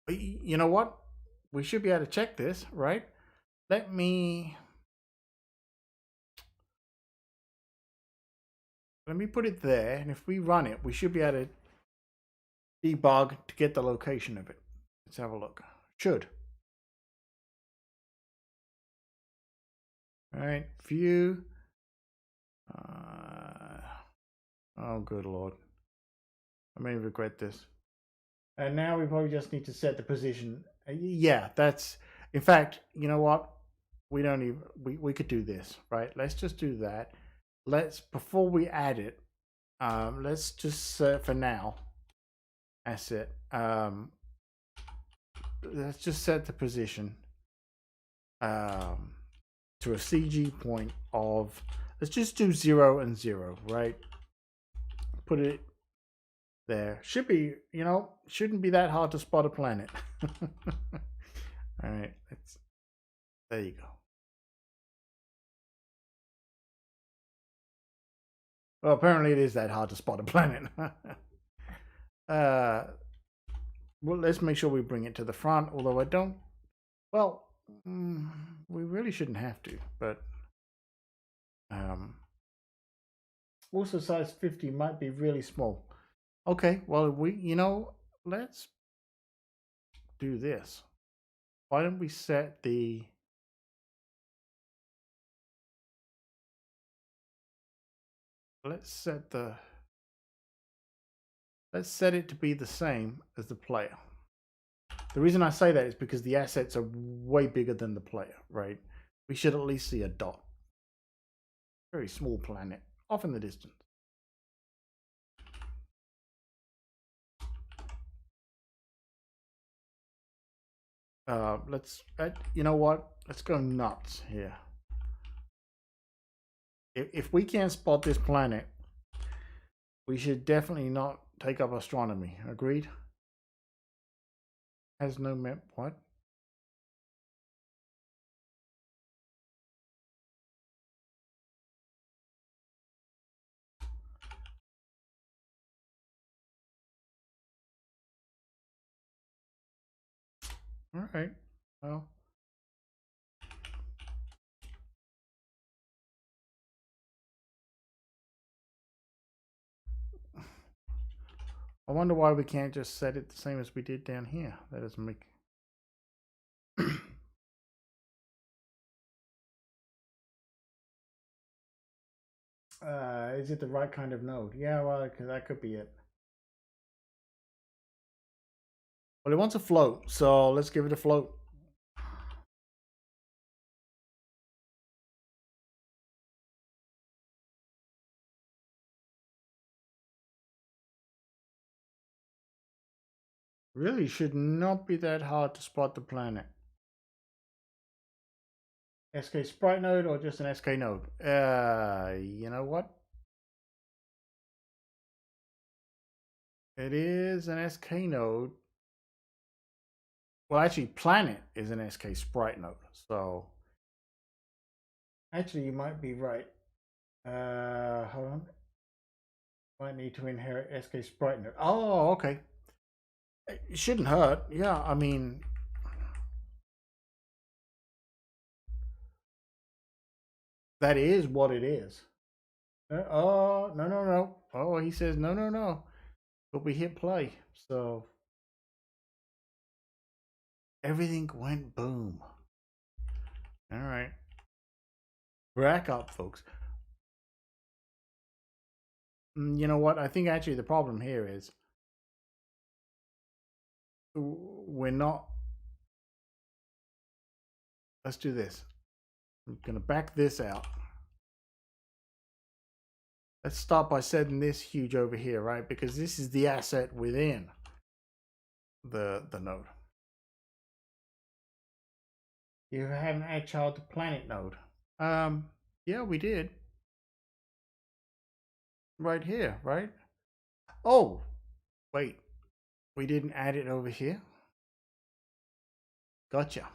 You know what? We should be able to check this, right? Let me put it there, and if we run it, we should be able to debug to get the location of it. Let's have a look. Should. All right, view. Oh, good Lord. I may regret this. And now we probably just need to set the position. Yeah, that's, in fact, you know what? We don't even, we could do this, right? Let's just do that. Before we add it, let's just for now, asset, let's just set the position to a CG point of, let's just do 0 and 0, right? Put it there. Should be, you know, shouldn't be that hard to spot a planet. All right, there you go. Well, apparently it is that hard to spot a planet. Well, let's make sure we bring it to the front, although I don't, well, we really shouldn't have to, but also size 50 might be really small. Okay, well, let's do this. Why don't we set the, let's set it to be the same as the player. The reason I say that is because the assets are way bigger than the player, right? We should at least see a dot. Very small planet, off in the distance. let's, you know what? Let's go nuts here. If we can't spot this planet, we should definitely not take up astronomy. Agreed? Has no map. What? All right. Well, I wonder why we can't just set it the same as we did down here. That doesn't make. Is it the right kind of node? Yeah, well, that could be it. Well, it wants a float, so let's give it a float. Really should not be that hard to spot the planet. SK Sprite node or just an SK node? You know what? It is an SK node. Well, actually, planet is an SK Sprite node. So, actually, you might be right. Hold on. Might need to inherit SK Sprite node. Oh, okay. It shouldn't hurt. Yeah, I mean, that is what it is. Oh, no, no, no. Oh, he says no, no, no. But we hit play. So everything went boom. All right. Rack up, folks. You know what? I think actually the problem here is we're not. Let's do this. I'm going to back this out. Let's start by setting this huge over here, right? Because this is the asset within the node. You have an agile to planet node. Yeah, we did. Right here, right? Oh, wait. We didn't add it over here. Gotcha.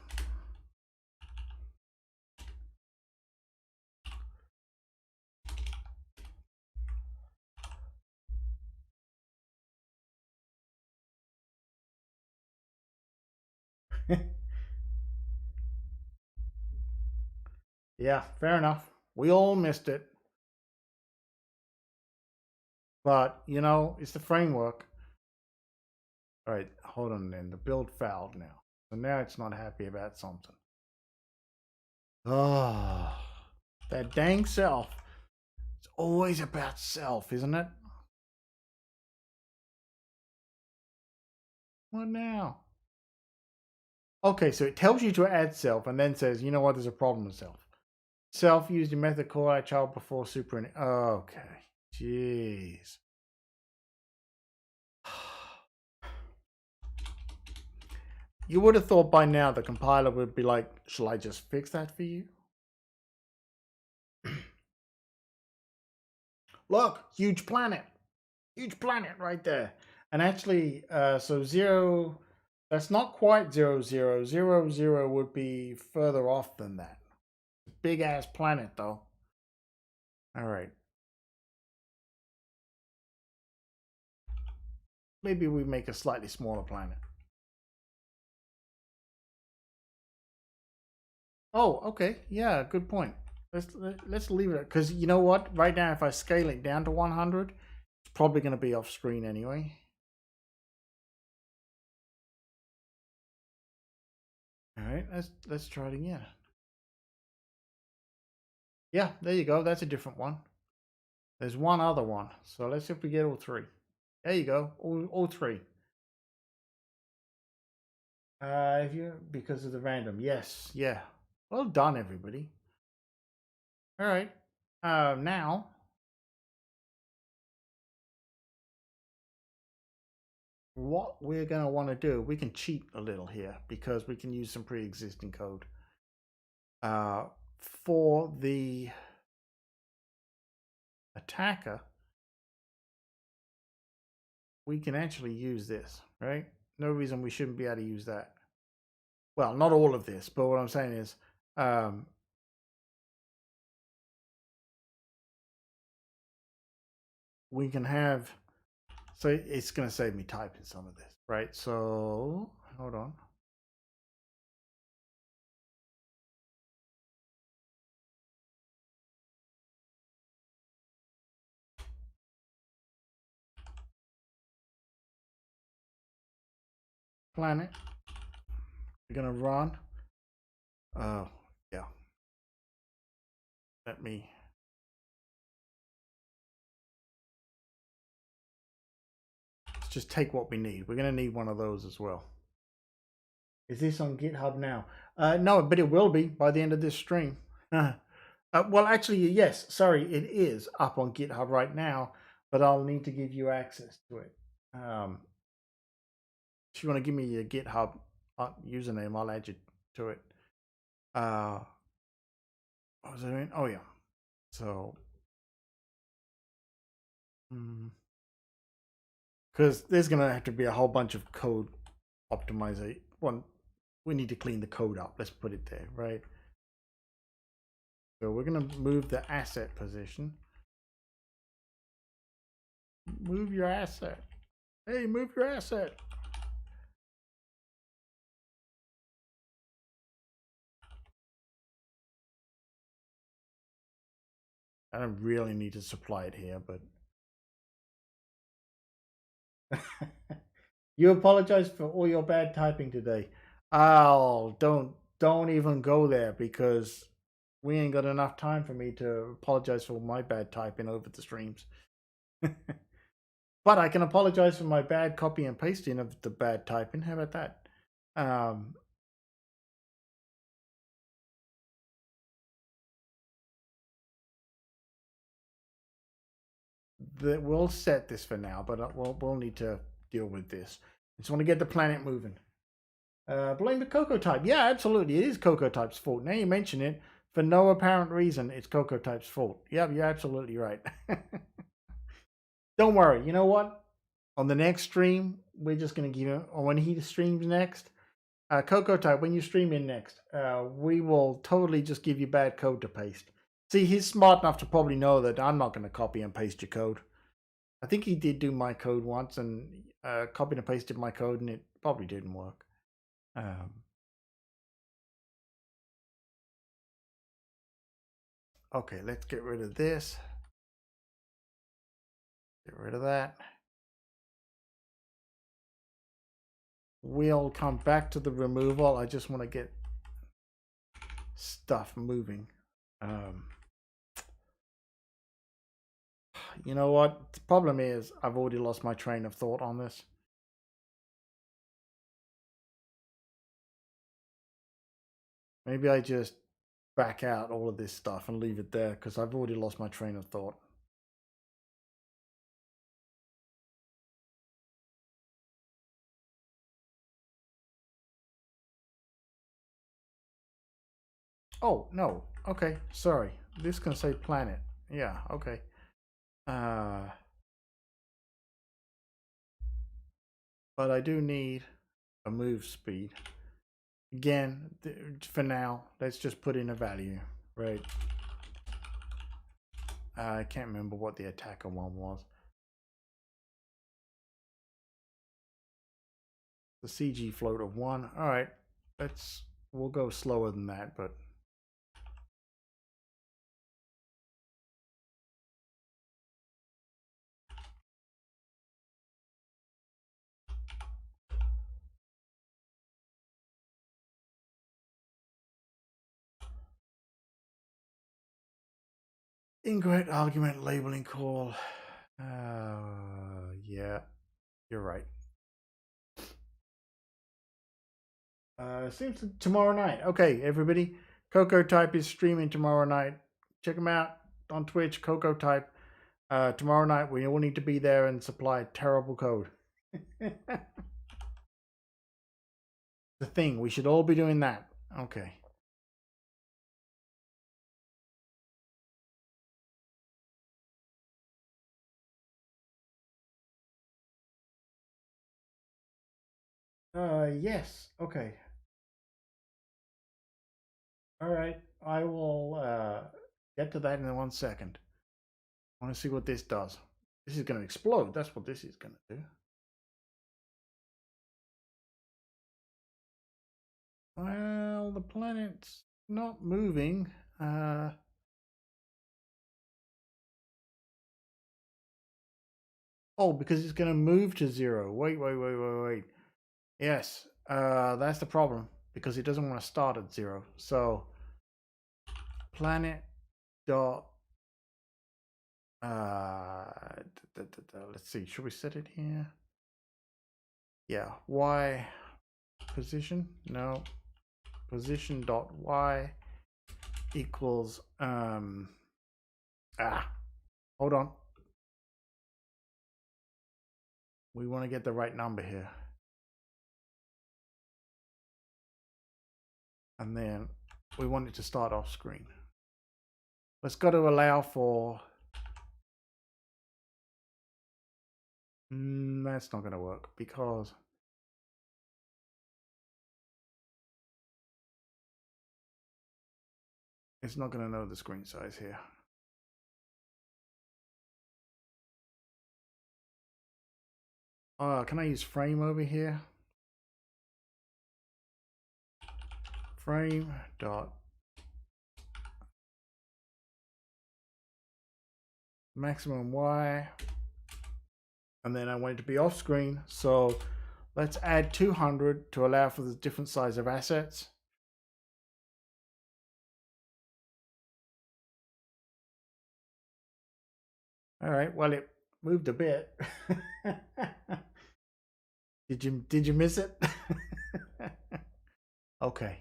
Yeah, fair enough. We all missed it. But, you know, it's the framework. All right, hold on then. The build failed now. So now it's not happy about something. Oh, that dang self. It's always about self, isn't it? What now? Okay, so it tells you to add self and then says, you know what, there's a problem with self. Self used in method call out child before super. Okay, jeez. You would have thought by now the compiler would be like, shall I just fix that for you? Look, huge planet right there. And actually, so 0, that's not quite 0, 0. 0, 0 would be further off than that. Big ass planet though. All right. Maybe we make a slightly smaller planet. Oh, okay. Yeah, good point. Let's leave it, because you know what? Right now, if I scale it down to 100, it's probably going to be off screen anyway. All right, let's try it again. Yeah, there you go. That's a different one. There's one other one. So let's see if we get all three. There you go. All three. If you because of the random. Yes, yeah. Well done, everybody. All right. Now what we're going to want to do, we can cheat a little here because we can use some pre-existing code. For the attacker, we can actually use this, right? No reason we shouldn't be able to use that. Well, not all of this, but what I'm saying is, we can have, so it's going to save me typing some of this, right? So hold on. Planet. We're going to run. Yeah. Let me. Let's just take what we need. We're going to need one of those as well. Is this on GitHub now? No, but it will be by the end of this stream. Well, actually, yes. Sorry, it is up on GitHub right now, but I'll need to give you access to it. If you want to give me your GitHub username, I'll add you to it. What was I doing? Oh, yeah. So, because there's going to have to be a whole bunch of code optimization. We need to clean the code up. Let's put it there, right? So we're going to move the asset position. Move your asset. Hey, move your asset. I don't really need to supply it here, but you apologize for all your bad typing today. Oh, don't even go there because we ain't got enough time for me to apologize for my bad typing over the streams. But I can apologize for my bad copy and pasting of the bad typing. How about that? We'll set this for now, but we'll need to deal with this. Just want to get the planet moving. Blame the Cocoa type. Yeah, absolutely. It is Cocoa type's fault. Now you mention it, for no apparent reason, it's Cocoa type's fault. Yeah, you're absolutely right. Don't worry. You know what? On the next stream, we're just going to give him, or when he streams next, Cocoa type, when you stream in next, we will totally just give you bad code to paste. See, he's smart enough to probably know that I'm not going to copy and paste your code. I think he did do my code once and copied and pasted my code, and it probably didn't work. Okay, let's get rid of this. Get rid of that. We'll come back to the removal. I just want to get stuff moving. You know what? The problem is I've already lost my train of thought on this. Maybe I just back out all of this stuff and leave it there because I've already lost my train of thought. Oh, no. Okay, sorry. This can say planet. Yeah, okay. But I do need a move speed. Again, for now, let's just put in a value, right? I can't remember what the attacker one was. The CG float of 1. All right, we'll go slower than that, but incorrect argument labeling call. Yeah, you're right. Seems tomorrow night. Okay, everybody. Cocoa Type is streaming tomorrow night. Check them out on Twitch. Cocoa Type. Tomorrow night, we all need to be there and supply terrible code. The thing, we should all be doing that. Okay. Yes. Okay. All right. I will get to that in 1 second. I want to see what this does. This is going to explode. That's what this is going to do. Well, the planet's not moving. Oh, because it's going to move to 0. Wait. Yes, that's the problem because it doesn't want to start at 0. So planet dot let's see, should we set it here? Yeah, y position, no, position dot y equals hold on, we want to get the right number here, and then we want it to start off screen. Let's go to allow for that's not going to work because it's not going to know the screen size here. Can I use frame over here? Frame dot maximum y, and then I want it to be off screen. So let's add 200 to allow for the different size of assets. All right, well, it moved a bit. Did you miss it? Okay.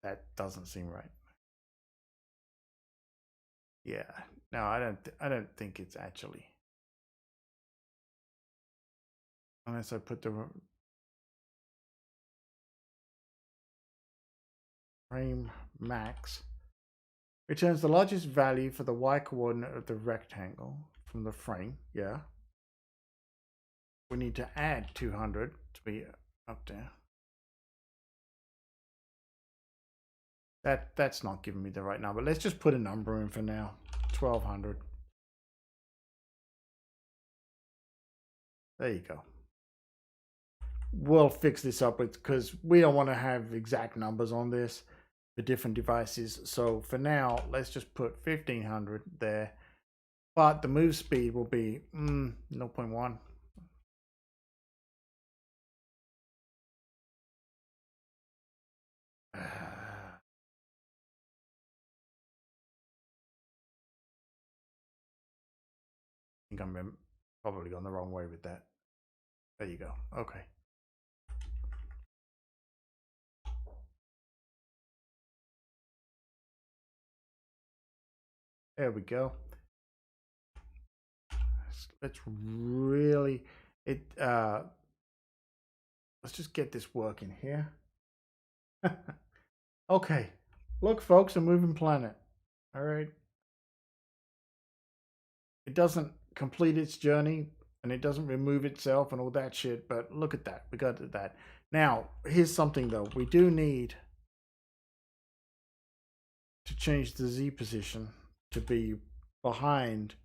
That doesn't seem right. Yeah. No, I don't think it's actually. Unless I put the frame max. Returns the largest value for the y coordinate of the rectangle from the frame. Yeah. We need to add 200 to be up there. That's not giving me the right number. Let's just put a number in for now. 1200. There you go. We'll fix this up because we don't want to have exact numbers on this for different devices. So for now, let's just put 1500 there. But the move speed will be 0.1. I think I'm probably gone the wrong way with that. There you go. Okay. There we go. Let's really let's just get this working here. Okay. Look, folks, a moving planet. All right. It doesn't complete its journey and it doesn't remove itself and all that shit, but look at that. We got that. Now, here's something though. We do need to change the Z position to be behind,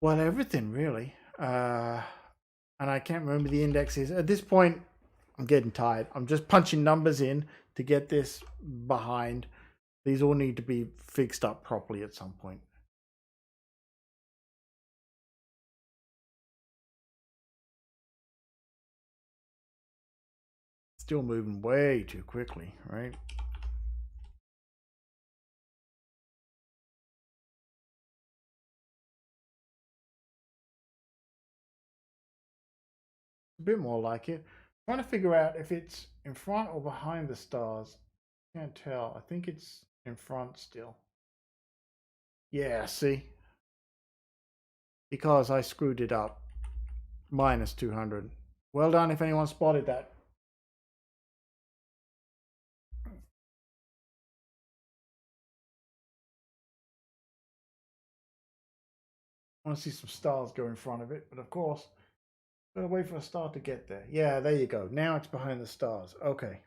well, everything really. And I can't remember the indexes. At this point, I'm getting tired. I'm just punching numbers in to get this behind. These all need to be fixed up properly at some point. Still moving way too quickly, right? A bit more like it. Trying to figure out if it's in front or behind the stars. Can't tell. I think it's in front still. Yeah, see? Because I screwed it up. Minus 200. Well done if anyone spotted that. I want to see some stars go in front of it, but of course, gotta wait for a star to get there. Yeah, there you go. Now it's behind the stars. Okay.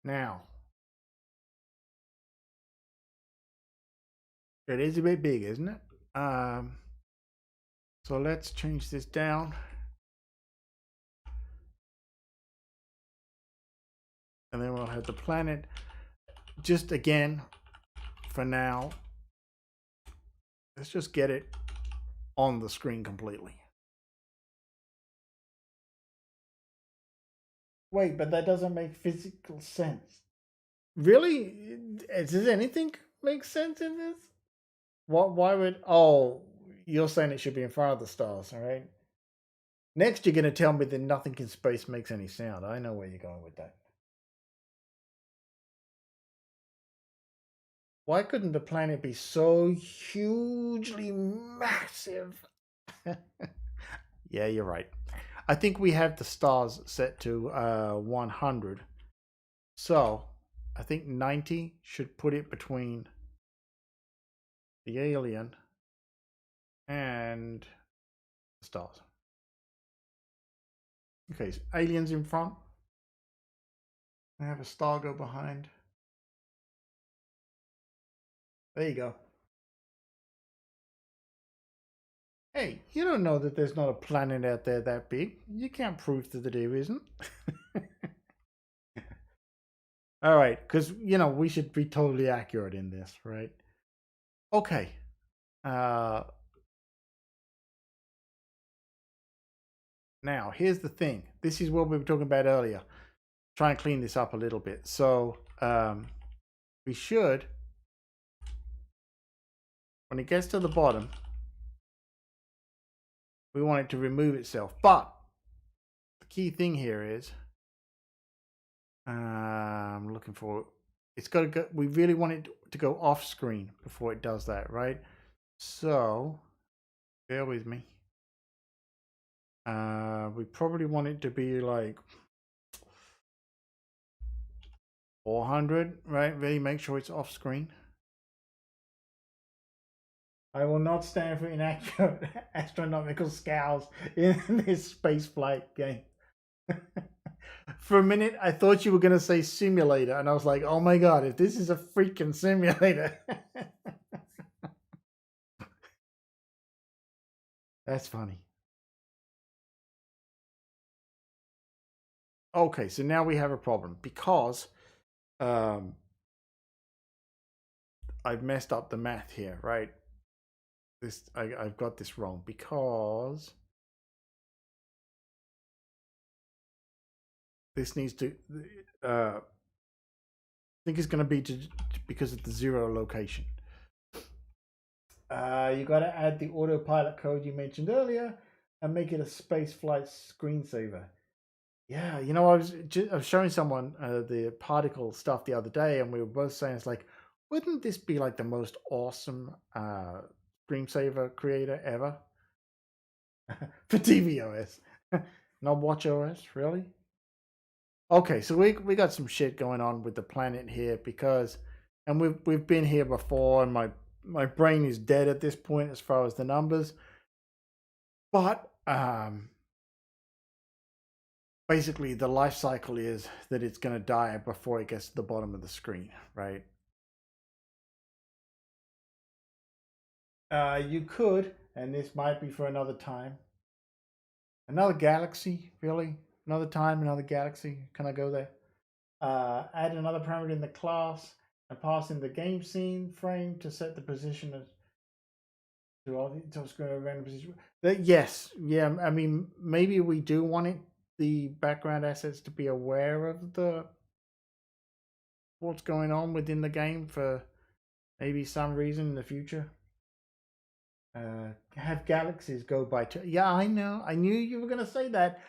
Now, it is a bit big, isn't it? So let's change this down. And then we'll have the planet. Just again, for now, let's just get it on the screen completely. Wait, but that doesn't make physical sense. Really? Does anything make sense in this? What? Why would? Oh, you're saying it should be in front of the stars, all right? Next, you're going to tell me that nothing in space makes any sound. I know where you're going with that. Why couldn't the planet be so hugely massive? Yeah, you're right. I think we have the stars set to 100. So I think 90 should put it between the alien and the stars. Okay, so aliens in front. I have a star go behind. There you go. Hey, you don't know that there's not a planet out there that big. You can't prove that there isn't. All right, because, you know, we should be totally accurate in this, right? Okay. Now, here's the thing. This is what we were talking about earlier. Try and clean this up a little bit. So we should, when it gets to the bottom, we want it to remove itself. But the key thing here is, I'm looking for, it's got to go, we really want it to go off screen before it does that, right? So bear with me. We probably want it to be like 400, right? Really make sure it's off screen. I will not stand for inaccurate astronomical scales in this space flight game. For a minute, I thought you were going to say simulator, and I was like, oh my god, if this is a freaking simulator. That's funny. Okay, so now we have a problem because I've messed up the math here, right? I've got this wrong because this needs to I think it's going to be because of the 0 location. You got to add the autopilot code you mentioned earlier and make it a space flight screensaver. Yeah, you know, I was showing someone the particle stuff the other day, and we were both saying it's like, wouldn't this be like the most awesome screensaver creator ever for tvOS, not watchOS, really? Okay, so we got some shit going on with the planet here because, and we've been here before, and my brain is dead at this point as far as the numbers, but basically the life cycle is that it's going to die before it gets to the bottom of the screen, right? You could, and this might be for another time, another galaxy, really, another time, another galaxy. Can I go there? Add another parameter in the class and pass in the game scene frame to set the position of to all the random position. Yes, yeah. I mean, maybe we do want it the background assets to be aware of the what's going on within the game for maybe some reason in the future. Have galaxies go by. Yeah, I know. I knew you were going to say that.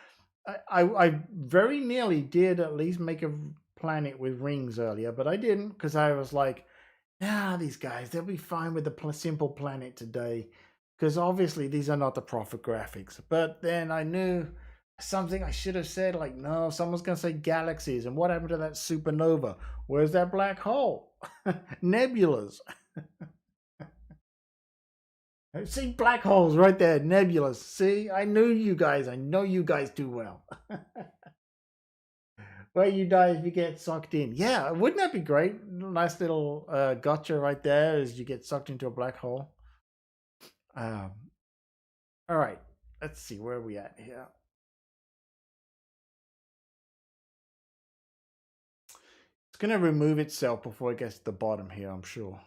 I very nearly did at least make a planet with rings earlier, but I didn't because I was like, nah, these guys, they'll be fine with the simple planet today. Because obviously these are not the profit graphics. But then I knew something I should have said, like, no, someone's going to say galaxies. And what happened to that supernova? Where's that black hole? Nebulas. See, black holes right there, nebulas. See, I knew you guys. I know you guys too well. Where you die if you get sucked in. Yeah, wouldn't that be great? Nice little gotcha right there as you get sucked into a black hole. All right, let's see, where are we at here? It's going to remove itself before it gets to the bottom here, I'm sure.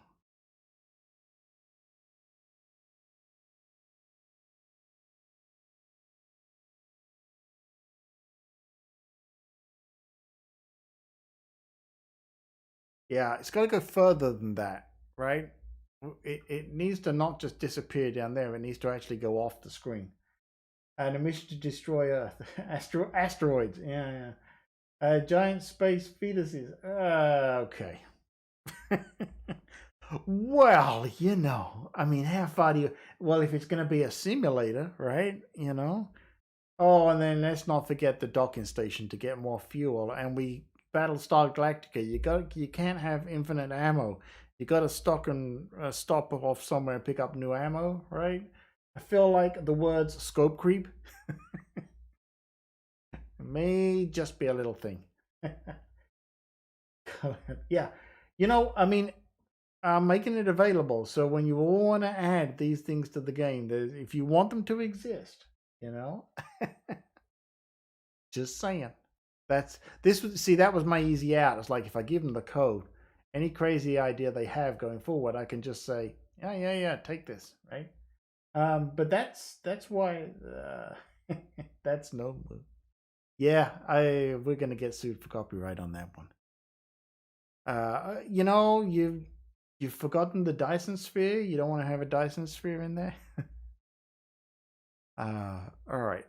Yeah, it's got to go further than that, right? It needs to not just disappear down there. It needs to actually go off the screen. And a mission to destroy Earth. Asteroids. Yeah. Giant space fetuses. Okay. Well, you know, I mean, how far do you... Well, if it's going to be a simulator, right? You know? Oh, and then let's not forget the docking station to get more fuel. And we Battlestar Galactica. You can't have infinite ammo. You got to stock and stop off somewhere and pick up new ammo, right? I feel like the words scope creep may just be a little thing. Yeah, you know, I mean, I'm making it available. So when you all want to add these things to the game, if you want them to exist, you know, just saying. That was my easy out. It's like if I give them the code, any crazy idea they have going forward, I can just say, yeah, take this, right? But that's why that's no move. Yeah, we're gonna get sued for copyright on that one. You know, you've forgotten the Dyson sphere. You don't want to have a Dyson sphere in there. All right.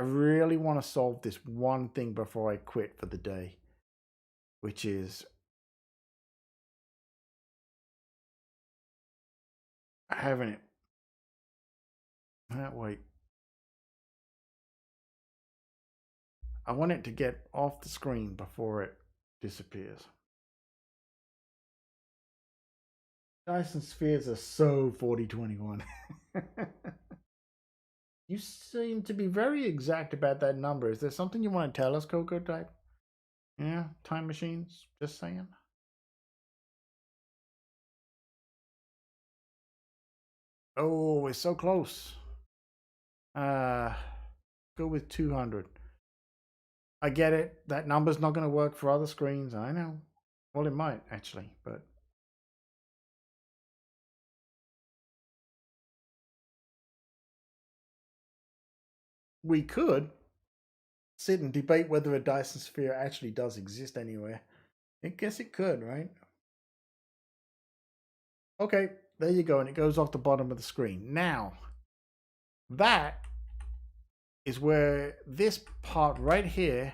I really want to solve this one thing before I quit for the day, which is having it. Wait. I want it to get off the screen before it disappears. Dyson spheres are so 4021. You seem to be very exact about that number. Is there something you want to tell us, Coco Type? Yeah, time machines, just saying. Oh, we're so close. Go with 200. I get it. That number's not going to work for other screens. I know. Well, it might actually, but we could sit and debate whether a Dyson sphere actually does exist anywhere. I guess it could, right? Okay, there you go, and it goes off the bottom of the screen. Now, that is where this part right here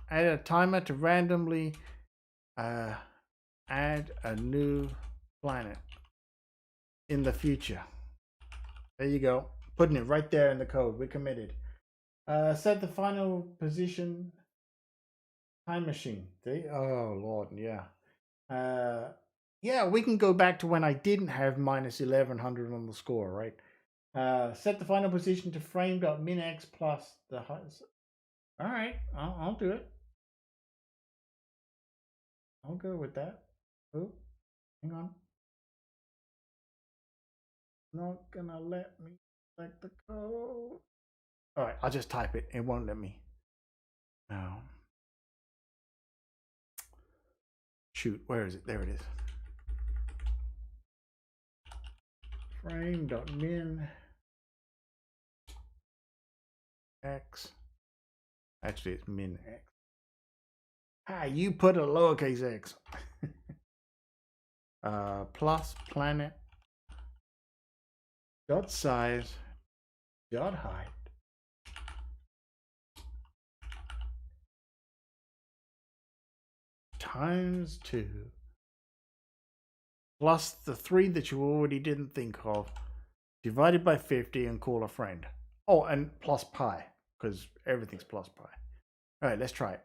add a timer to randomly add a new planet in the future. There you go. Putting it right there in the code. We're committed. Set the final position. Time machine. Oh, Lord, yeah. Yeah, we can go back to when I didn't have minus 1100 on the score, right? Set the final position to frame.minx plus the height. All right, I'll do it. I'll go with that. Oh, hang on. Not gonna let me select the code. All right, I'll just type it. It won't let me. No. Shoot, where is it? There it is. Frame.min x. Actually, it's min x. Ah, you put a lowercase x. Plus planet dot size dot height times 2 plus the 3 that you already didn't think of, divided by 50 and call a friend. Oh, and plus pi, because everything's plus pi. All right, let's try it.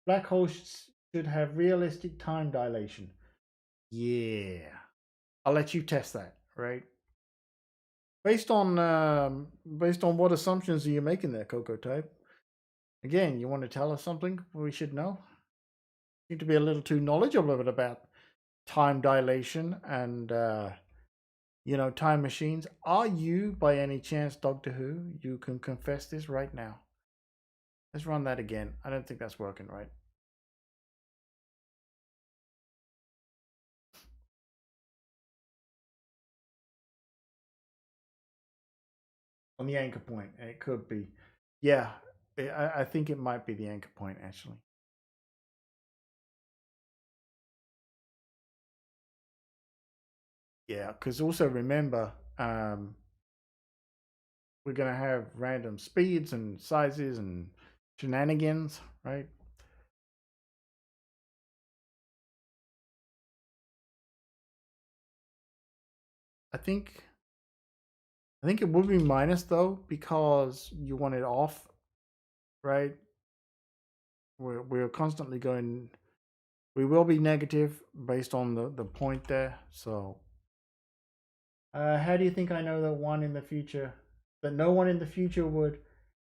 Black holes should have realistic time dilation. Yeah. I'll let you test that, right? Based on what assumptions are you making there, Coco Type? Again, you want to tell us something we should know? You seem to be a little too knowledgeable about time dilation and time machines. Are you, by any chance, Doctor Who? You can confess this right now. Let's run that again. I don't think that's working right. On the anchor point, it could be. Yeah, I think it might be the anchor point, actually. Yeah, because also remember, we're going to have random speeds and sizes and shenanigans, right? I think it would be minus though, because you want it off, right? We're constantly going. We will be negative based on the point there. So, how do you think I know that no one in the future would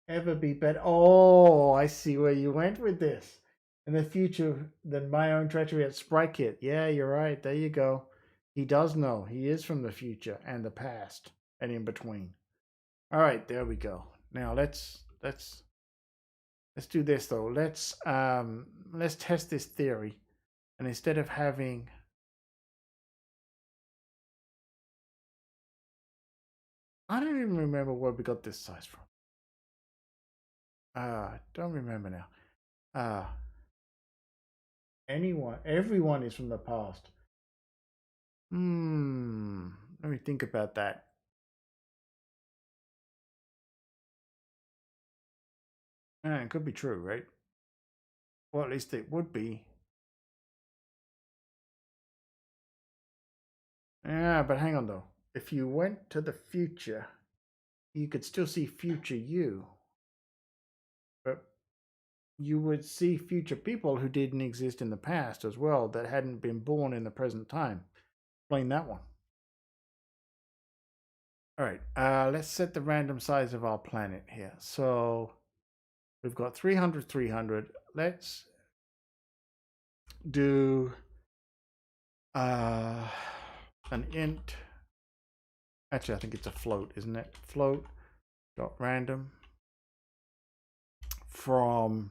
ever be better? Oh, I see where you went with this. In the future than my own treachery at SpriteKit. Yeah, you're right. There you go. He does know. He is from the future and the past and in between. All right, there we go. Now let's do this though. Let's test this theory, and instead of having I don't even remember where we got this size from. Don't remember now. Everyone is from the past. Let me think about that. It could be true, right? Well, at least it would be. Yeah, but hang on though. If you went to the future, you could still see future you. But you would see future people who didn't exist in the past as well, that hadn't been born in the present time. Explain that one. All right, let's set the random size of our planet here. So we've got 300, 300. Let's do an int. Actually, I think it's a float, isn't it? Float dot random from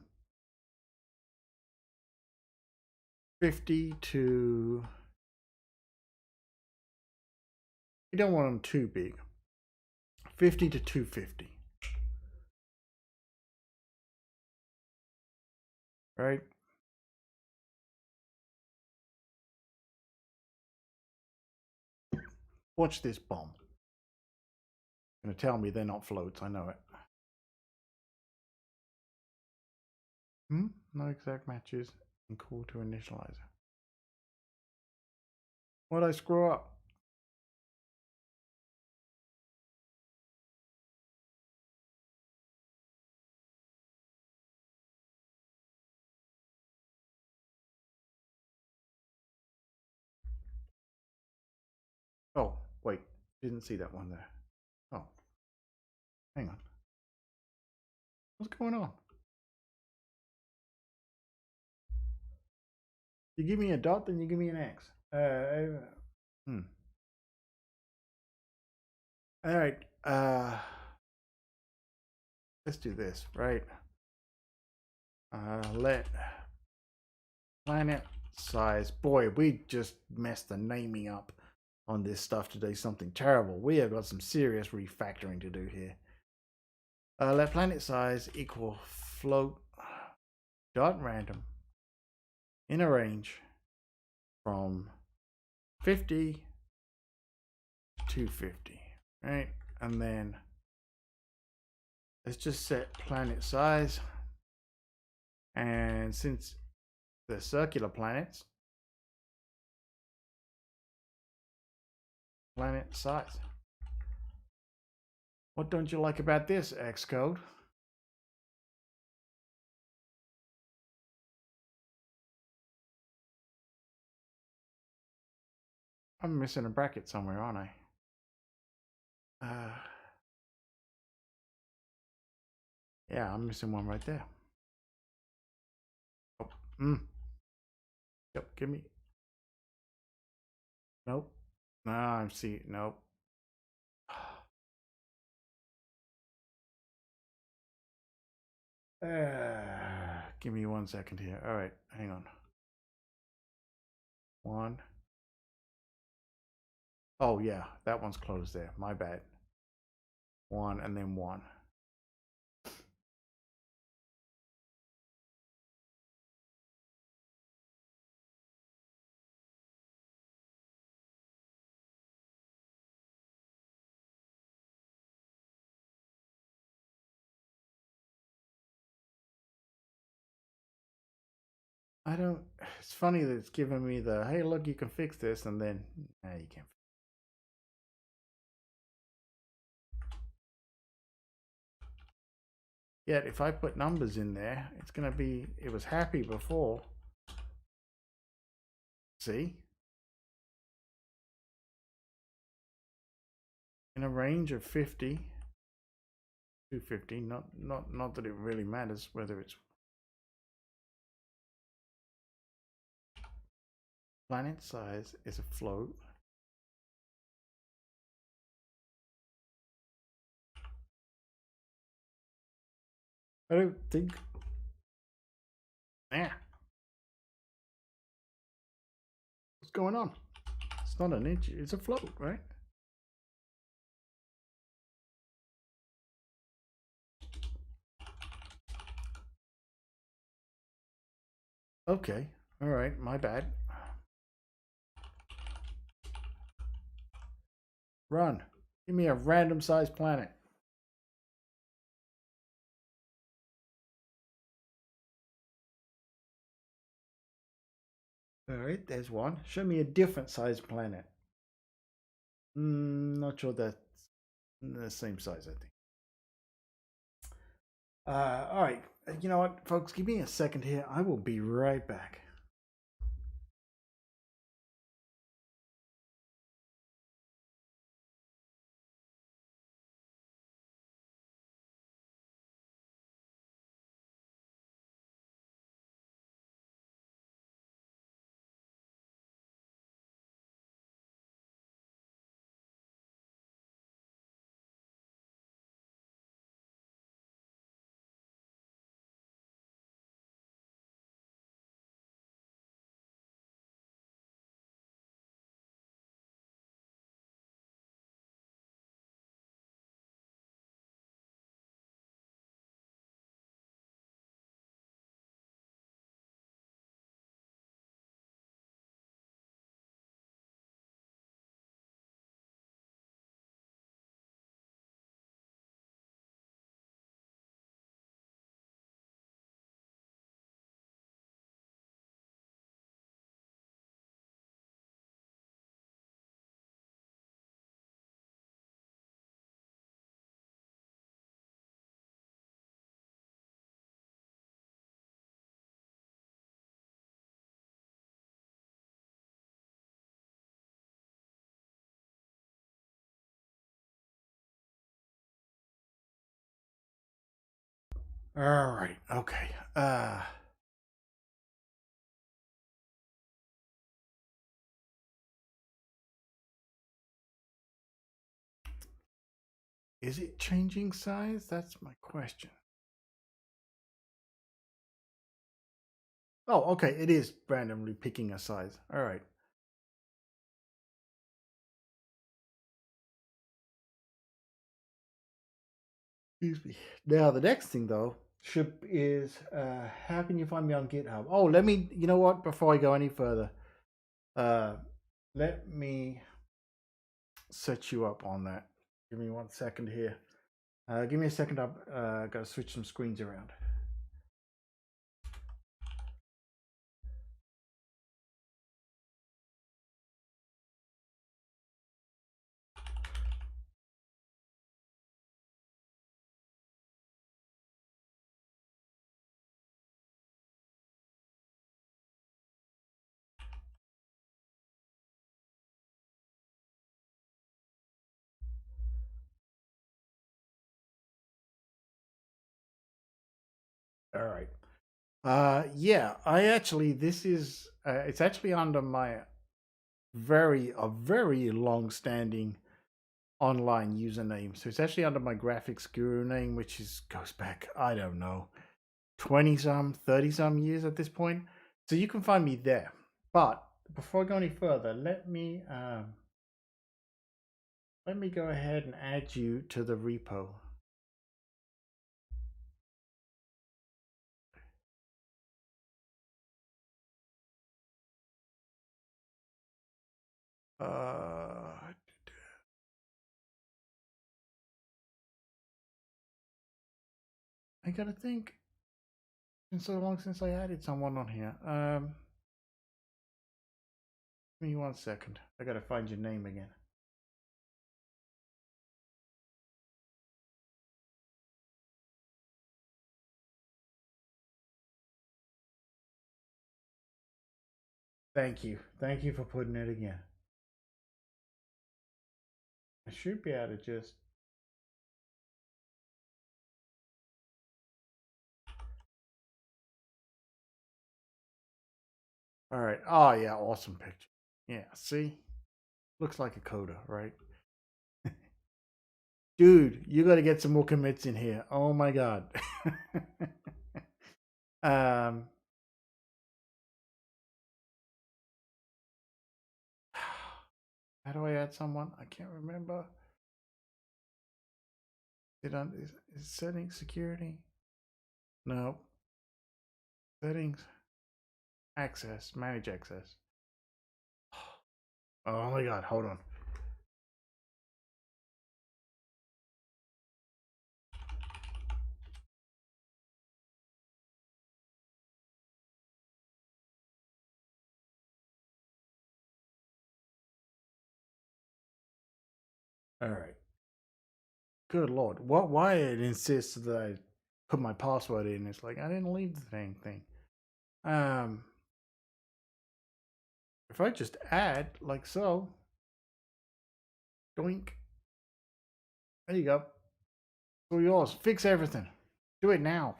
50 to. We don't want them too big. 50 to 250. Right? Watch this bomb. Going to tell me they're not floats. I know it. No exact matches and call to initializer. What'd I screw up? Oh, wait. Didn't see that one there. Oh. Hang on. What's going on? You give me a dot, then you give me an X. All right. Let's do this, right? Let planet size. Boy, we just messed the naming up on this stuff today. Something terrible. We have got some serious refactoring to do here. Let planet size equal float dot random in a range from 50 to 250. Right? and then let's just set planet size. And since they're circular planets, planet size. What don't you like about this, Xcode? I'm missing a bracket somewhere, aren't I? Yeah, I'm missing one right there. Oh, Yep, give me. Nope. No, I'm see. Nope. Give me 1 second here. All right, hang on. 1. Oh yeah, that one's closed there. My bad. 1 and then 1. I don't. It's funny that it's giving me the hey, look, you can fix this, and then you can't. Yet if I put numbers in there, it's gonna be. It was happy before. See, in a range of 50 to 50. Not that it really matters whether it's planet size is a float. I don't think. Yeah. What's going on? It's not an inch. It's a float, right? Okay. All right. My bad. Run. Give me a random sized planet. All right. There's one. Show me a different sized planet. Not sure that's the same size, I think. All right. You know what, folks? Give me a second here. I will be right back. All right. Okay. Is it changing size? That's my question. Oh, okay. It is randomly picking a size. All right. Excuse me. Now the next thing though is how can you find me on GitHub? Oh, let me. You know what? Before I go any further, let me set you up on that. Give me 1 second here. Give me a second. I've got to switch some screens around. All right. Yeah, this is, it's actually under my very long-standing online username. So it's actually under my graphics guru name, which goes back, I don't know, 20 some, 30 some years at this point. So you can find me there. But before I go any further, let me go ahead and add you to the repo. I gotta think. It's been so long since I added someone on here. Give me 1 second. I gotta find your name again. Thank you. Thank you for putting it again. I should be able to just... All right. Oh, yeah. Awesome picture. Yeah. See? Looks like a coda, right? Dude, you got to get some more commits in here. Oh, my God. How do I add someone? I can't remember. Is settings, security? No. Settings, access, manage access. Oh my God, hold on. All right. Good Lord. Why it insists that I put my password in? It's like, I didn't leave the dang thing. If I just add like so, doink. There you go. It's all yours. Fix everything. Do it now.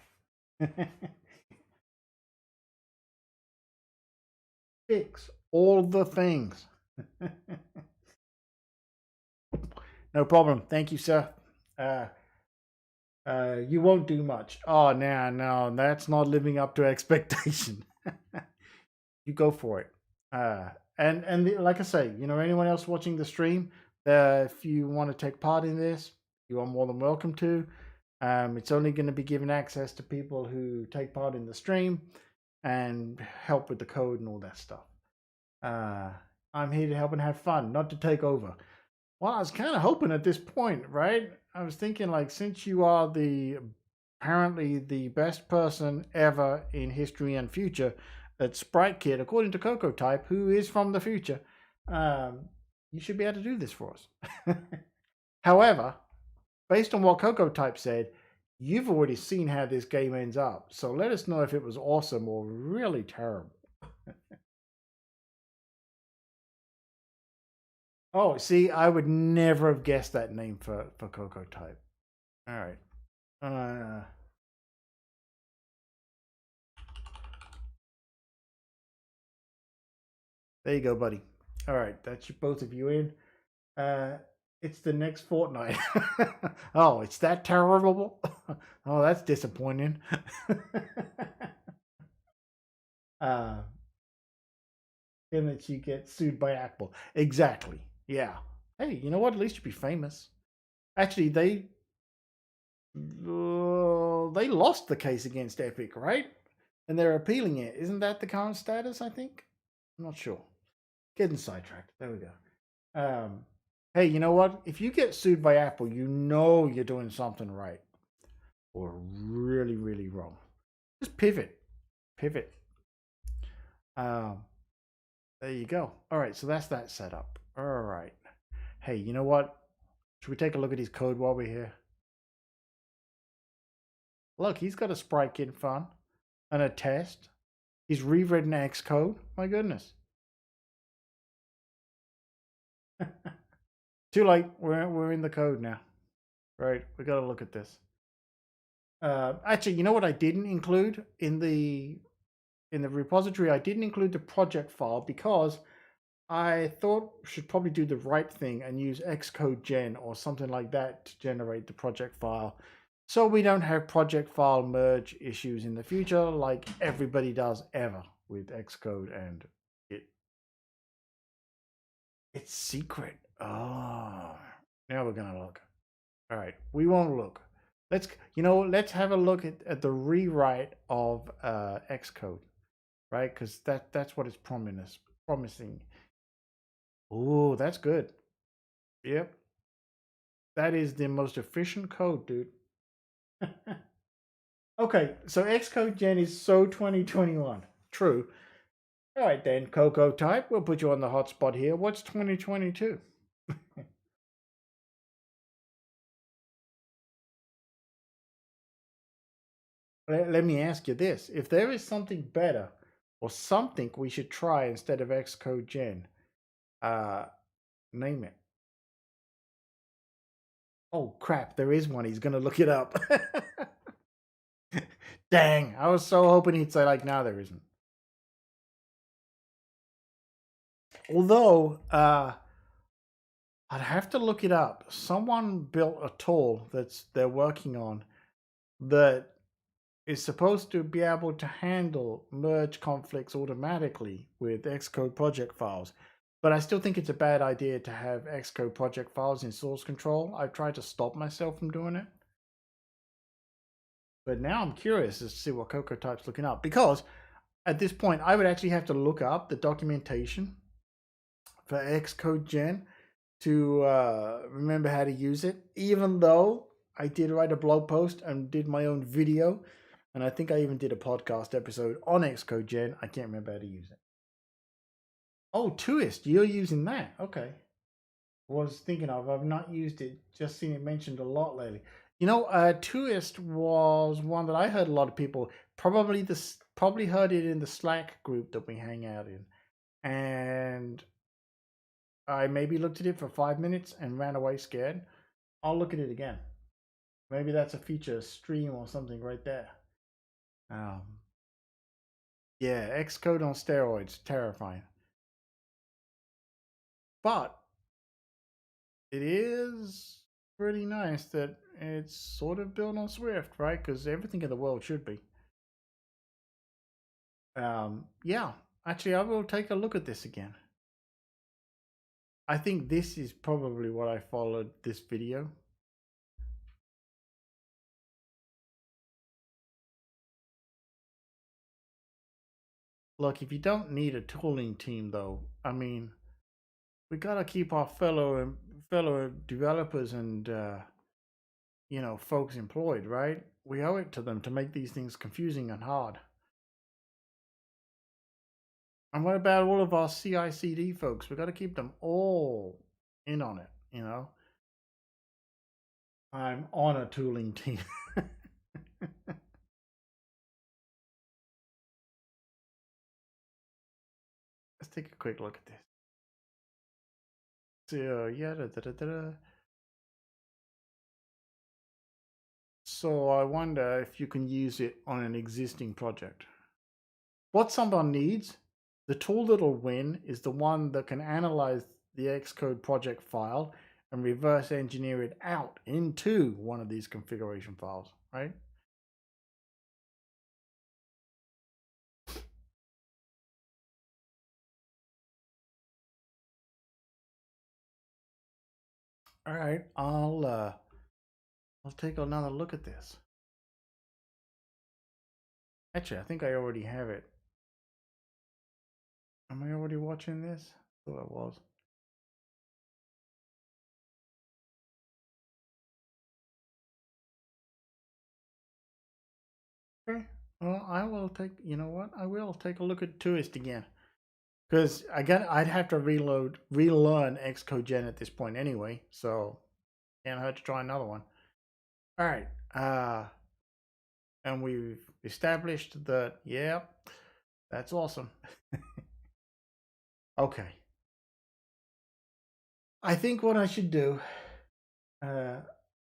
Fix all the things. No problem. Thank you, sir. You won't do much. Oh, no, that's not living up to expectation. You go for it. Like I say, anyone else watching the stream, if you want to take part in this, you are more than welcome to. It's only going to be given access to people who take part in the stream and help with the code and all that stuff. I'm here to help and have fun, not to take over. Well, I was kind of hoping at this point, right? I was thinking, like, since you are apparently the best person ever in history and future at SpriteKit, according to CocoType, who is from the future, you should be able to do this for us. However, based on what CocoType said, you've already seen how this game ends up. So let us know if it was awesome or really terrible. Oh, see, I would never have guessed that name for CocoType. All right. There you go, buddy. All right, that's both of you in. It's the next fortnight. Oh, it's that terrible? Oh, that's disappointing. And that you get sued by Apple. Exactly. Yeah. Hey, you know what? At least you'd be famous. Actually, they lost the case against Epic, right? And they're appealing it. Isn't that the current status? I think. I'm not sure. Getting sidetracked. There we go. Hey, you know what? If you get sued by Apple, you know you're doing something right or really, really wrong. Just pivot. Pivot. Um, there you go. All right, so that's that setup. All right. Hey, you know what? Should we take a look at his code while we're here? Look, he's got a SpriteKit fun and a test. He's rewritten Xcode. My goodness. Too late. We're in the code now. Right. We got to look at this. Actually, you know what I didn't include in the repository? I didn't include the project file because I thought we should probably do the right thing and use Xcode Gen or something like that to generate the project file, so we don't have project file merge issues in the future like everybody does ever with Xcode and it. It's secret. Oh, now we're gonna look. All right, we won't look. Let's have a look at the rewrite of Xcode, right? Because that's what it's promising. Oh, that's good. Yep, that is the most efficient code, dude. Okay, so Xcode Gen is so 2021. True. All right then, Coco type. We'll put you on the hot spot here. What's 2022? Let me ask you this: if there is something better or something we should try instead of Xcode Gen, uh, name it. Oh crap, there is one. He's gonna look it up. Dang, I was so hoping he'd say like, no, there isn't. Although, I'd have to look it up. Someone built a tool they're working on that is supposed to be able to handle merge conflicts automatically with Xcode project files. But I still think it's a bad idea to have Xcode project files in source control. I've tried to stop myself from doing it. But now I'm curious as to see what Coco Type's looking up, because at this point I would actually have to look up the documentation for Xcode Gen to remember how to use it, even though I did write a blog post and did my own video, and I think I even did a podcast episode on Xcode Gen. I can't remember how to use it. Oh, Toist, you're using that. Okay. Was thinking of. I've not used it, just seen it mentioned a lot lately. Toist was one that I heard a lot of people probably heard it in the Slack group that we hang out in. And I maybe looked at it for 5 minutes and ran away scared. I'll look at it again. Maybe that's a feature stream or something right there. Um, yeah, Xcode on steroids, terrifying. But it is pretty nice that it's sort of built on Swift, right? Because everything in the world should be. Yeah, actually, I will take a look at this again. I think this is probably what I followed this video. Look, if you don't need a tooling team, though, I mean, we gotta keep our fellow developers and folks employed, right? We owe it to them to make these things confusing and hard. And what about all of our CI/CD folks? We got to keep them all in on it. I'm on a tooling team. Let's take a quick look at this. So yeah, So I wonder if you can use it on an existing project. What someone needs, the tool that'll win is the one that can analyze the Xcode project file and reverse engineer it out into one of these configuration files, right? All right, I'll take another look at this. Actually, I think I already have it. Am I already watching this? I thought I was. Okay. Well, I will take. You know what? I will take a look at Tourist again because I'd have to relearn Xcode at this point anyway. So can't hurt to try another one. All right. And we've established that. Yeah, that's awesome. Okay. I think what I should do. I'm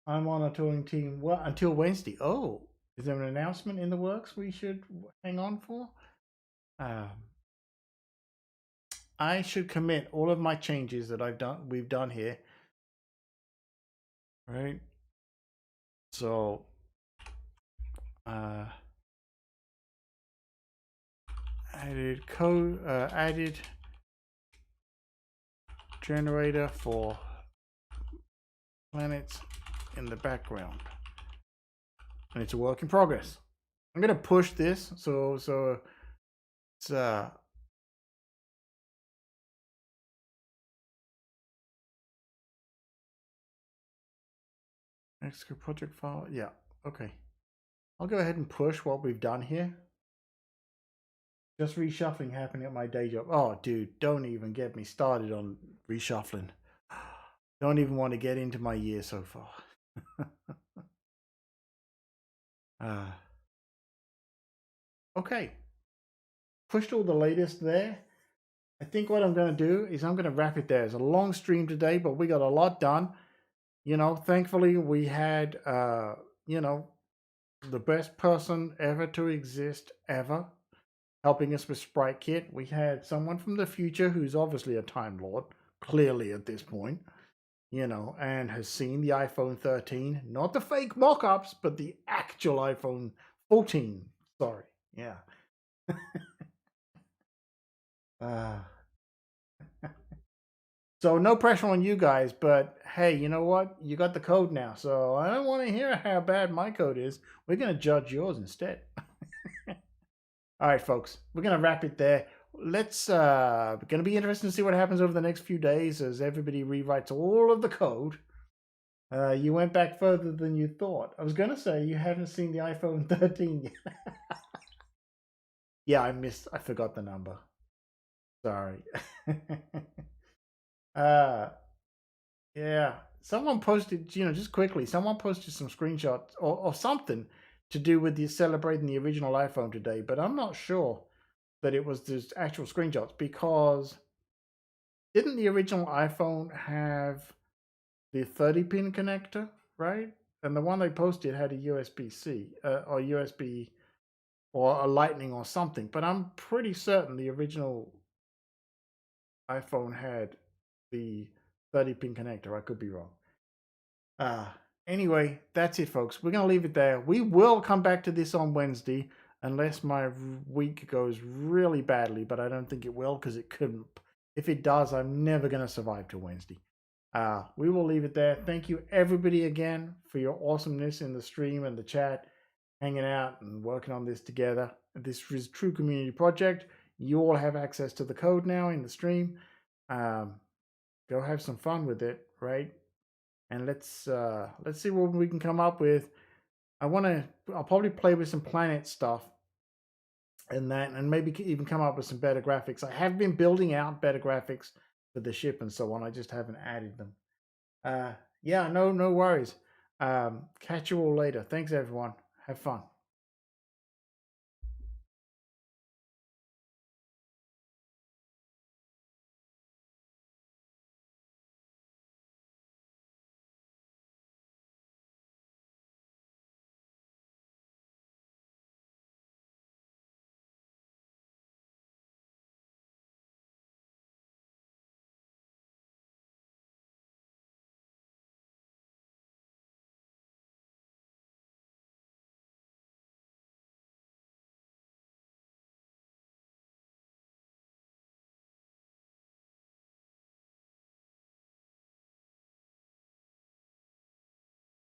on a touring team. Well, until Wednesday. Oh, is there an announcement in the works we should hang on for? Um, I should commit all of my changes that we've done here. Right. So, added generator for planets in the background, and it's a work in progress. I'm gonna push this so it's Xcode project file. Yeah. Okay. I'll go ahead and push what we've done here. Just reshuffling happening at my day job. Oh, dude, don't even get me started on reshuffling. Don't even want to get into my year so far. Okay. Pushed all the latest there. I think what I'm going to do is I'm going to wrap it there. It's a long stream today, but we got a lot done. You know, thankfully we had, you know, the best person ever to exist ever helping us with SpriteKit. We had someone from the future who's obviously a Time Lord, clearly at this point, you know, and has seen the iPhone 13, not the fake mock-ups, but the actual iPhone 14. Sorry, yeah. So no pressure on you guys, but hey, you know what? You got the code now, so I don't want to hear how bad my code is. We're going to judge yours instead. All right, folks, we're going to wrap it there. Let's going to be interesting to see what happens over the next few days as everybody rewrites all of the code. You went back further than you thought. I was going to say you haven't seen the iPhone 13 yet. Yeah, I forgot the number. Sorry. Yeah, someone posted, you know, just quickly, someone posted some screenshots or something to do with the celebrating the original iPhone today, but I'm not sure that it was just actual screenshots because didn't the original iPhone have the 30-pin connector, right? And the one they posted had a USB-C or USB or a Lightning or something, but I'm pretty certain the original iPhone had the 30-pin connector. I could be wrong. Anyway, that's it, folks. We're going to leave it there. We will come back to this on Wednesday unless my week goes really badly, but I don't think it will because it couldn't. If it does, I'm never going to survive till Wednesday. We will leave it there. Thank you, everybody, again, for your awesomeness in the stream and the chat, hanging out and working on this together. This is a true community project. You all have access to the code now in the stream. Go have some fun with it, right? And let's see what we can come up with. I'll probably play with some planet stuff and that, and maybe even come up with some better graphics. I have been building out better graphics for the ship and so on. I just haven't added them. Yeah, no worries. Catch you all later. Thanks, everyone. Have fun.